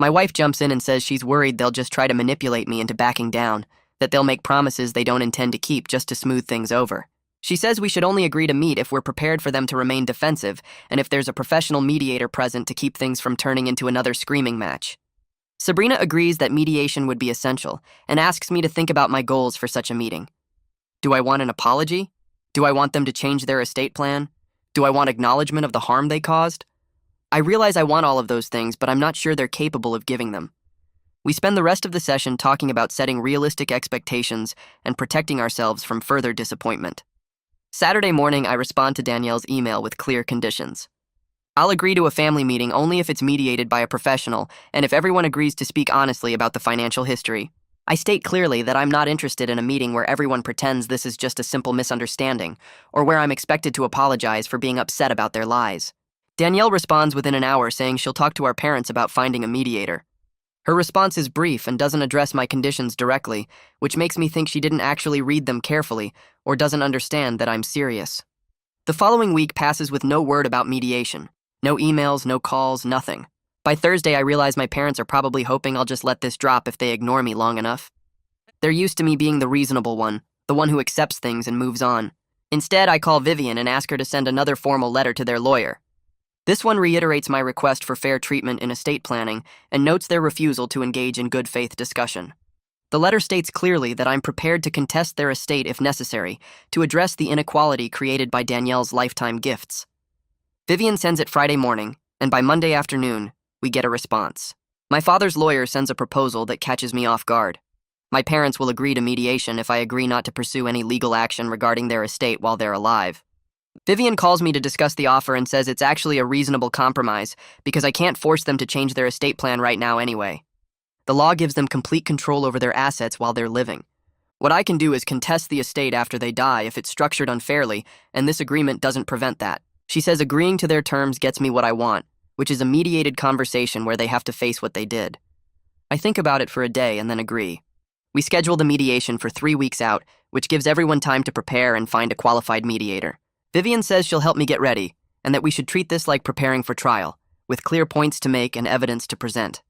My wife jumps in and says she's worried they'll just try to manipulate me into backing down, that they'll make promises they don't intend to keep just to smooth things over. She says we should only agree to meet if we're prepared for them to remain defensive and if there's a professional mediator present to keep things from turning into another screaming match. Sabrina agrees that mediation would be essential and asks me to think about my goals for such a meeting. Do I want an apology? Do I want them to change their estate plan? Do I want acknowledgement of the harm they caused? I realize I want all of those things, but I'm not sure they're capable of giving them. We spend the rest of the session talking about setting realistic expectations and protecting ourselves from further disappointment. Saturday morning, I respond to Danielle's email with clear conditions. I'll agree to a family meeting only if it's mediated by a professional and if everyone agrees to speak honestly about the financial history. I state clearly that I'm not interested in a meeting where everyone pretends this is just a simple misunderstanding or where I'm expected to apologize for being upset about their lies. Danielle responds within an hour saying she'll talk to our parents about finding a mediator. Her response is brief and doesn't address my conditions directly, which makes me think she didn't actually read them carefully or doesn't understand that I'm serious. The following week passes with no word about mediation. No emails, no calls, nothing. By Thursday, I realize my parents are probably hoping I'll just let this drop if they ignore me long enough. They're used to me being the reasonable one, the one who accepts things and moves on. Instead, I call Vivian and ask her to send another formal letter to their lawyer. This one reiterates my request for fair treatment in estate planning and notes their refusal to engage in good faith discussion. The letter states clearly that I'm prepared to contest their estate if necessary to address the inequality created by Danielle's lifetime gifts. Vivian sends it Friday morning, and by Monday afternoon, we get a response. My father's lawyer sends a proposal that catches me off guard. My parents will agree to mediation if I agree not to pursue any legal action regarding their estate while they're alive. Vivian calls me to discuss the offer and says it's actually a reasonable compromise because I can't force them to change their estate plan right now anyway. The law gives them complete control over their assets while they're living. What I can do is contest the estate after they die if it's structured unfairly, and this agreement doesn't prevent that. She says agreeing to their terms gets me what I want, which is a mediated conversation where they have to face what they did. I think about it for a day and then agree. We schedule the mediation for 3 weeks out, which gives everyone time to prepare and find a qualified mediator. Vivian says she'll help me get ready, and that we should treat this like preparing for trial, with clear points to make and evidence to present.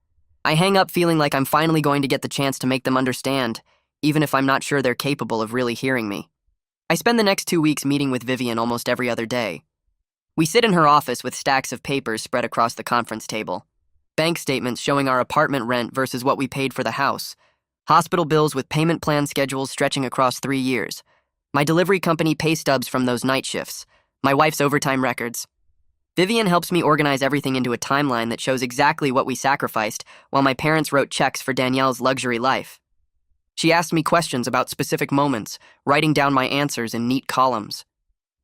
I hang up feeling like I'm finally going to get the chance to make them understand, even if I'm not sure they're capable of really hearing me. I spend the next 2 weeks meeting with Vivian almost every other day. We sit in her office with stacks of papers spread across the conference table. Bank statements showing our apartment rent versus what we paid for the house. Hospital bills with payment plan schedules stretching across 3 years. My delivery company pay stubs from those night shifts. My wife's overtime records. Vivian helps me organize everything into a timeline that shows exactly what we sacrificed while my parents wrote checks for Danielle's luxury life. She asked me questions about specific moments, writing down my answers in neat columns.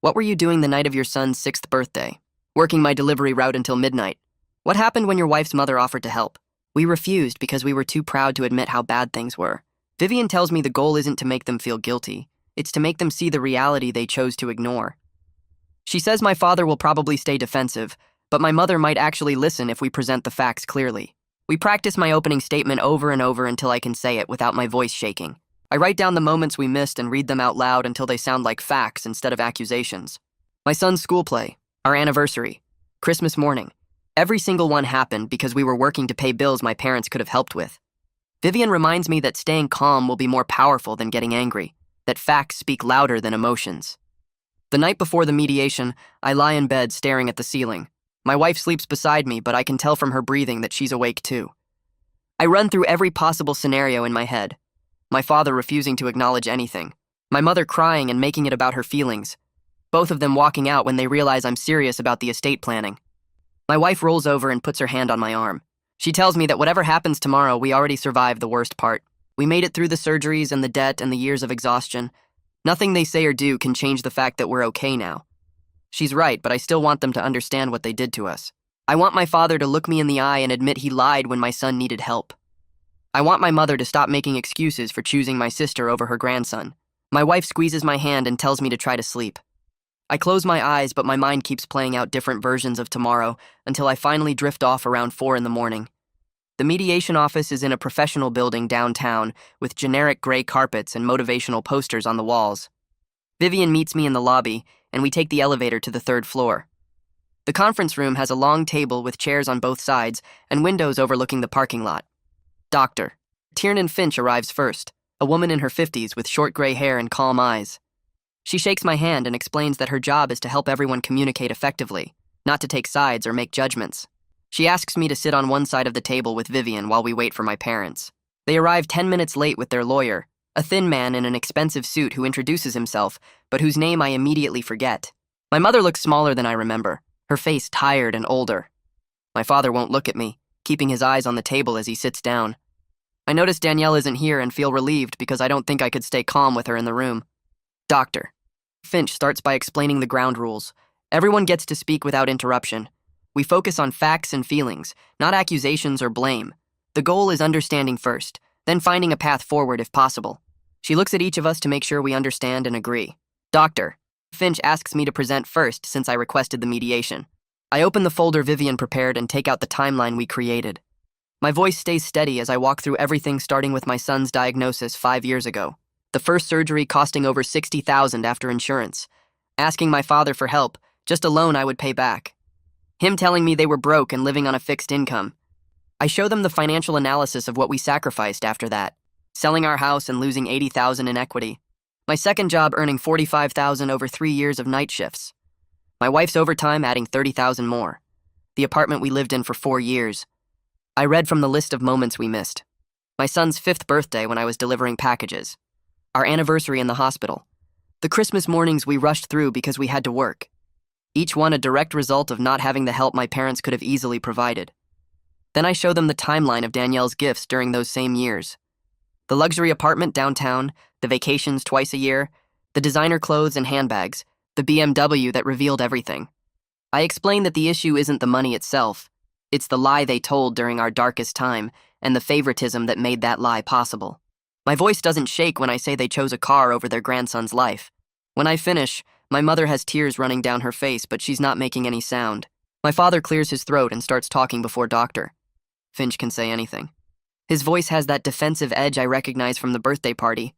What were you doing the night of your son's 6th birthday? Working my delivery route until midnight. What happened when your wife's mother offered to help? We refused because we were too proud to admit how bad things were. Vivian tells me the goal isn't to make them feel guilty. It's to make them see the reality they chose to ignore. She says my father will probably stay defensive, but my mother might actually listen if we present the facts clearly. We practice my opening statement over and over until I can say it without my voice shaking. I write down the moments we missed and read them out loud until they sound like facts instead of accusations. My son's school play, our anniversary, Christmas morning. Every single one happened because we were working to pay bills my parents could have helped with. Vivian reminds me that staying calm will be more powerful than getting angry, that facts speak louder than emotions. The night before the mediation, I lie in bed staring at the ceiling. My wife sleeps beside me, but I can tell from her breathing that she's awake too. I run through every possible scenario in my head. My father refusing to acknowledge anything. My mother crying and making it about her feelings. Both of them walking out when they realize I'm serious about the estate planning. My wife rolls over and puts her hand on my arm. She tells me that whatever happens tomorrow, we already survived the worst part. We made it through the surgeries and the debt and the years of exhaustion. Nothing they say or do can change the fact that we're okay now. She's right, but I still want them to understand what they did to us. I want my father to look me in the eye and admit he lied when my son needed help. I want my mother to stop making excuses for choosing my sister over her grandson. My wife squeezes my hand and tells me to try to sleep. I close my eyes, but my mind keeps playing out different versions of tomorrow until I finally drift off around 4 in the morning. The mediation office is in a professional building downtown with generic gray carpets and motivational posters on the walls. Vivian meets me in the lobby, and we take the elevator to the 3rd floor. The conference room has a long table with chairs on both sides and windows overlooking the parking lot. Dr. Tiernan Finch arrives first, a woman in her 50s with short gray hair and calm eyes. She shakes my hand and explains that her job is to help everyone communicate effectively, not to take sides or make judgments. She asks me to sit on one side of the table with Vivian while we wait for my parents. They arrive 10 minutes late with their lawyer, a thin man in an expensive suit who introduces himself, but whose name I immediately forget. My mother looks smaller than I remember, her face tired and older. My father won't look at me, keeping his eyes on the table as he sits down. I notice Danielle isn't here and feel relieved because I don't think I could stay calm with her in the room. Dr. Finch starts by explaining the ground rules. Everyone gets to speak without interruption. We focus on facts and feelings, not accusations or blame. The goal is understanding first, then finding a path forward if possible. She looks at each of us to make sure we understand and agree. Dr. Finch asks me to present first since I requested the mediation. I open the folder Vivian prepared and take out the timeline we created. My voice stays steady as I walk through everything starting with my son's diagnosis 5 years ago. The first surgery costing over $60,000 after insurance. Asking my father for help, just a loan I would pay back. Him telling me they were broke and living on a fixed income. I show them the financial analysis of what we sacrificed after that. Selling our house and losing $80,000 in equity. My second job earning $45,000 over 3 years of night shifts. My wife's overtime adding $30,000 more. The apartment we lived in for 4 years. I read from the list of moments we missed. My son's 5th birthday when I was delivering packages. Our anniversary in the hospital. The Christmas mornings we rushed through because we had to work. Each one a direct result of not having the help my parents could have easily provided. Then I show them the timeline of Danielle's gifts during those same years. The luxury apartment downtown, the vacations twice a year, the designer clothes and handbags, the BMW that revealed everything. I explain that the issue isn't the money itself. It's the lie they told during our darkest time and the favoritism that made that lie possible. My voice doesn't shake when I say they chose a car over their grandson's life. When I finish, my mother has tears running down her face, but she's not making any sound. My father clears his throat and starts talking before Dr. Finch can say anything. His voice has that defensive edge I recognize from the birthday party.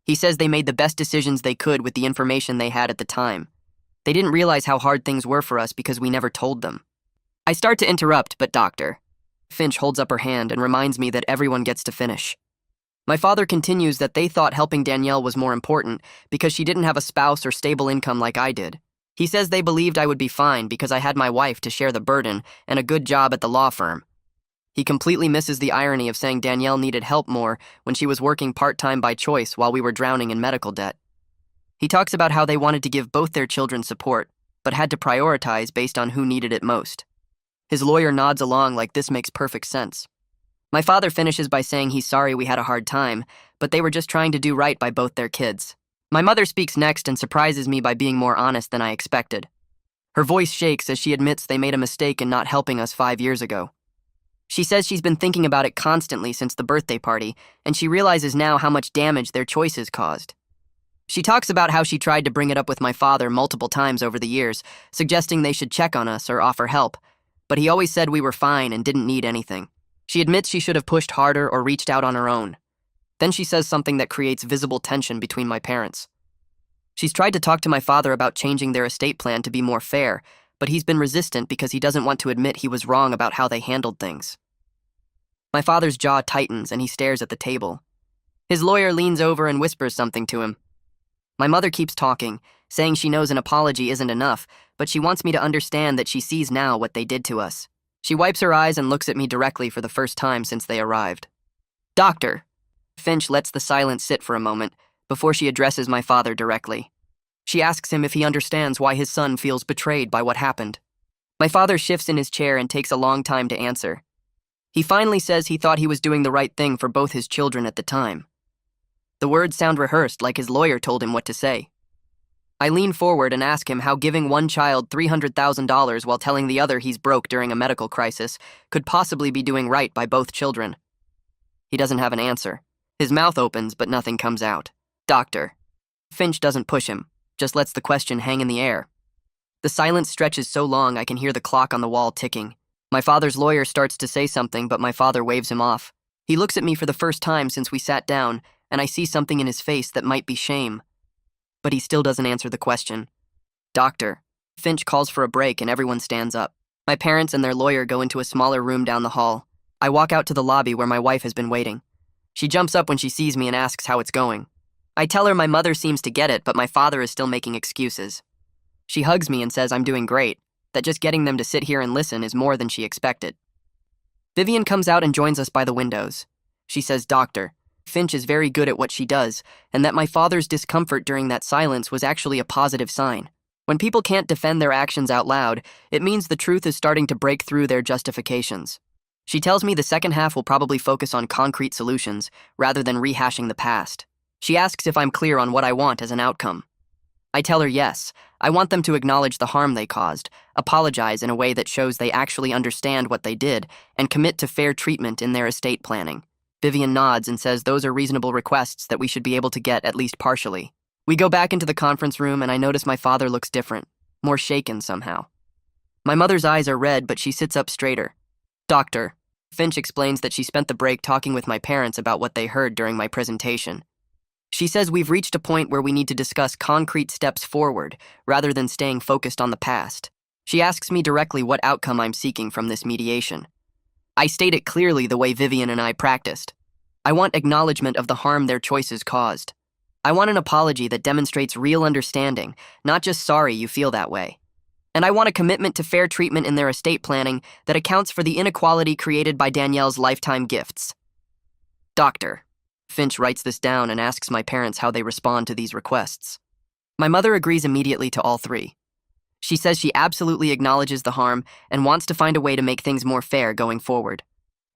He says they made the best decisions they could with the information they had at the time. They didn't realize how hard things were for us because we never told them. I start to interrupt, but Dr. Finch holds up her hand and reminds me that everyone gets to finish. My father continues that they thought helping Danielle was more important because she didn't have a spouse or stable income like I did. He says they believed I would be fine because I had my wife to share the burden and a good job at the law firm. He completely misses the irony of saying Danielle needed help more when she was working part-time by choice while we were drowning in medical debt. He talks about how they wanted to give both their children support, but had to prioritize based on who needed it most. His lawyer nods along like this makes perfect sense. My father finishes by saying he's sorry we had a hard time, but they were just trying to do right by both their kids. My mother speaks next and surprises me by being more honest than I expected. Her voice shakes as she admits they made a mistake in not helping us 5 years ago. She says she's been thinking about it constantly since the birthday party, and she realizes now how much damage their choices caused. She talks about how she tried to bring it up with my father multiple times over the years, suggesting they should check on us or offer help, but he always said we were fine and didn't need anything. She admits she should have pushed harder or reached out on her own. Then she says something that creates visible tension between my parents. She's tried to talk to my father about changing their estate plan to be more fair, but he's been resistant because he doesn't want to admit he was wrong about how they handled things. My father's jaw tightens and he stares at the table. His lawyer leans over and whispers something to him. My mother keeps talking, saying she knows an apology isn't enough, but she wants me to understand that she sees now what they did to us. She wipes her eyes and looks at me directly for the first time since they arrived. Doctor. Finch lets the silence sit for a moment before she addresses my father directly. She asks him if he understands why his son feels betrayed by what happened. My father shifts in his chair and takes a long time to answer. He finally says he thought he was doing the right thing for both his children at the time. The words sound rehearsed like his lawyer told him what to say. I lean forward and ask him how giving one child $300,000 while telling the other he's broke during a medical crisis could possibly be doing right by both children. He doesn't have an answer. His mouth opens, but nothing comes out. Doctor. Finch doesn't push him, just lets the question hang in the air. The silence stretches so long I can hear the clock on the wall ticking. My father's lawyer starts to say something, but my father waves him off. He looks at me for the first time since we sat down, and I see something in his face that might be shame. But he still doesn't answer the question. Doctor. Finch calls for a break and everyone stands up. My parents and their lawyer go into a smaller room down the hall. I walk out to the lobby where my wife has been waiting. She jumps up when she sees me and asks how it's going. I tell her my mother seems to get it, but my father is still making excuses. She hugs me and says I'm doing great, that just getting them to sit here and listen is more than she expected. Vivian comes out and joins us by the windows. She says, Doctor, Finch is very good at what she does, and that my father's discomfort during that silence was actually a positive sign. When people can't defend their actions out loud, it means the truth is starting to break through their justifications. She tells me the second half will probably focus on concrete solutions rather than rehashing the past. She asks if I'm clear on what I want as an outcome. I tell her yes, I want them to acknowledge the harm they caused, apologize in a way that shows they actually understand what they did, and commit to fair treatment in their estate planning. Vivian nods and says those are reasonable requests that we should be able to get at least partially. We go back into the conference room and I notice my father looks different, more shaken somehow. My mother's eyes are red, but she sits up straighter. Doctor. Finch explains that she spent the break talking with my parents about what they heard during my presentation. She says we've reached a point where we need to discuss concrete steps forward, rather than staying focused on the past. She asks me directly what outcome I'm seeking from this mediation. I state it clearly the way Vivian and I practiced. I want acknowledgement of the harm their choices caused. I want an apology that demonstrates real understanding, not just sorry you feel that way. And I want a commitment to fair treatment in their estate planning that accounts for the inequality created by Danielle's lifetime gifts. Doctor. Finch writes this down and asks my parents how they respond to these requests. My mother agrees immediately to all three. She says she absolutely acknowledges the harm and wants to find a way to make things more fair going forward.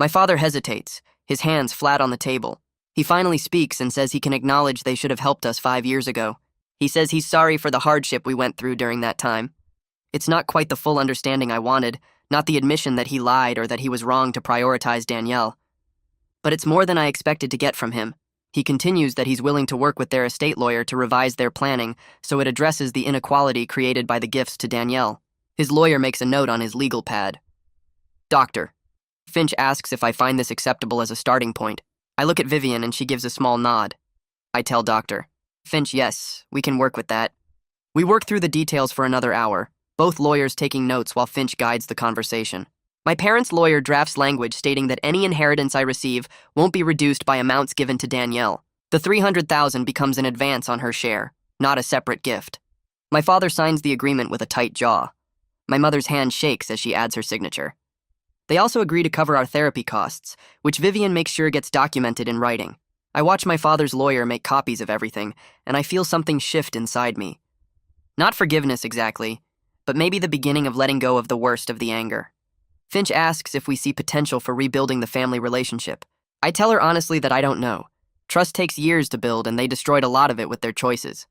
My father hesitates, his hands flat on the table. He finally speaks and says he can acknowledge they should have helped us 5 years ago. He says he's sorry for the hardship we went through during that time. It's not quite the full understanding I wanted, not the admission that he lied or that he was wrong to prioritize Danielle. But it's more than I expected to get from him. He continues that he's willing to work with their estate lawyer to revise their planning so it addresses the inequality created by the gifts to Danielle. His lawyer makes a note on his legal pad. Doctor. Finch asks if I find this acceptable as a starting point. I look at Vivian and she gives a small nod. I tell Dr. Finch, yes, we can work with that. We work through the details for another hour, both lawyers taking notes while Finch guides the conversation. My parents' lawyer drafts language stating that any inheritance I receive won't be reduced by amounts given to Danielle. The $300,000 becomes an advance on her share, not a separate gift. My father signs the agreement with a tight jaw. My mother's hand shakes as she adds her signature. They also agree to cover our therapy costs, which Vivian makes sure gets documented in writing. I watch my father's lawyer make copies of everything, and I feel something shift inside me. Not forgiveness exactly, but maybe the beginning of letting go of the worst of the anger. Finch asks if we see potential for rebuilding the family relationship. I tell her honestly that I don't know. Trust takes years to build, and they destroyed a lot of it with their choices.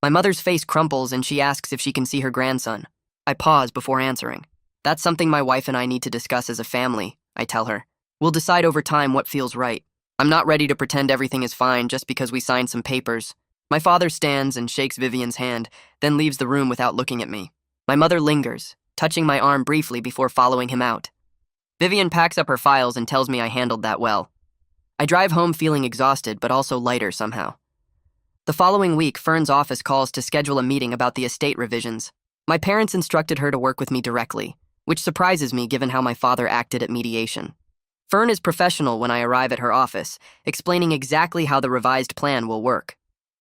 My mother's face crumples, and she asks if she can see her grandson. I pause before answering. That's something my wife and I need to discuss as a family, I tell her. We'll decide over time what feels right. I'm not ready to pretend everything is fine just because we signed some papers. My father stands and shakes Vivian's hand, then leaves the room without looking at me. My mother lingers, touching my arm briefly before following him out. Vivian packs up her files and tells me I handled that well. I drive home feeling exhausted but also lighter somehow. The following week, Fern's office calls to schedule a meeting about the estate revisions. My parents instructed her to work with me directly, which surprises me given how my father acted at mediation. Fern is professional when I arrive at her office, explaining exactly how the revised plan will work.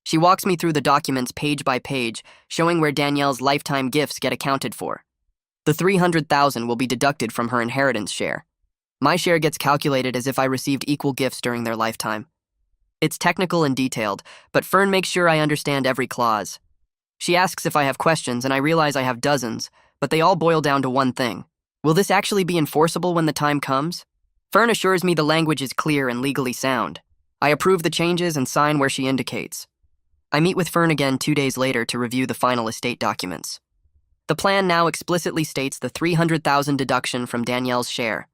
She walks me through the documents page by page, showing where Danielle's lifetime gifts get accounted for. The $300,000 will be deducted from her inheritance share. My share gets calculated as if I received equal gifts during their lifetime. It's technical and detailed, but Fern makes sure I understand every clause. She asks if I have questions, and I realize I have dozens, but they all boil down to one thing. Will this actually be enforceable when the time comes? Fern assures me the language is clear and legally sound. I approve the changes and sign where she indicates. I meet with Fern again 2 days later to review the final estate documents. The plan now explicitly states the $300,000 deduction from Danielle's share.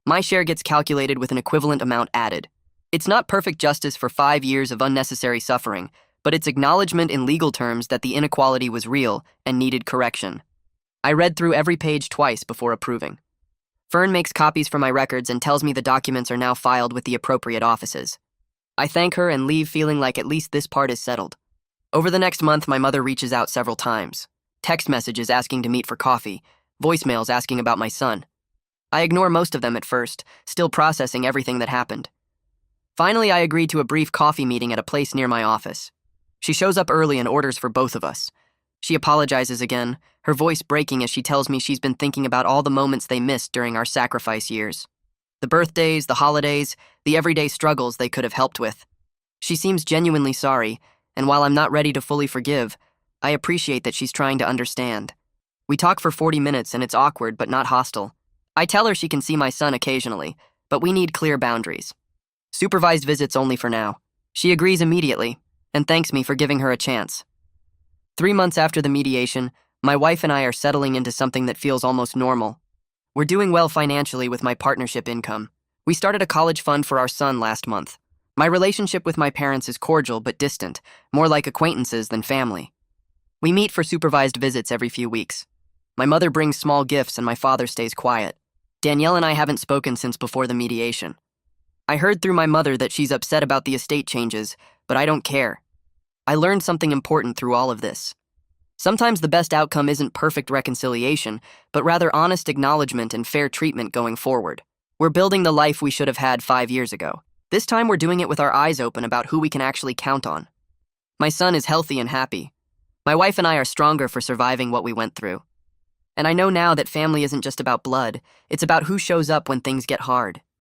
My share gets calculated with an equivalent amount added. It's not perfect justice for 5 years of unnecessary suffering, but it's acknowledgement in legal terms that the inequality was real and needed correction. I read through every page twice before approving. Fern makes copies for my records and tells me the documents are now filed with the appropriate offices. I thank her and leave feeling like at least this part is settled. Over the next month, my mother reaches out several times. Text messages asking to meet for coffee, voicemails asking about my son. I ignore most of them at first, still processing everything that happened. Finally, I agree to a brief coffee meeting at a place near my office. She shows up early and orders for both of us. She apologizes again, her voice breaking as she tells me she's been thinking about all the moments they missed during our sacrifice years. The birthdays, the holidays, the everyday struggles they could have helped with. She seems genuinely sorry, and while I'm not ready to fully forgive, I appreciate that she's trying to understand. We talk for 40 minutes and it's awkward but not hostile. I tell her she can see my son occasionally, but we need clear boundaries. Supervised visits only for now. She agrees immediately and thanks me for giving her a chance. 3 months after the mediation, my wife and I are settling into something that feels almost normal. We're doing well financially with my partnership income. We started a college fund for our son last month. My relationship with my parents is cordial but distant, more like acquaintances than family. We meet for supervised visits every few weeks. My mother brings small gifts and my father stays quiet. Danielle and I haven't spoken since before the mediation. I heard through my mother that she's upset about the estate changes, but I don't care. I learned something important through all of this. Sometimes the best outcome isn't perfect reconciliation, but rather honest acknowledgement and fair treatment going forward. We're building the life we should have had 5 years ago. This time we're doing it with our eyes open about who we can actually count on. My son is healthy and happy. My wife and I are stronger for surviving what we went through. And I know now that family isn't just about blood, it's about who shows up when things get hard.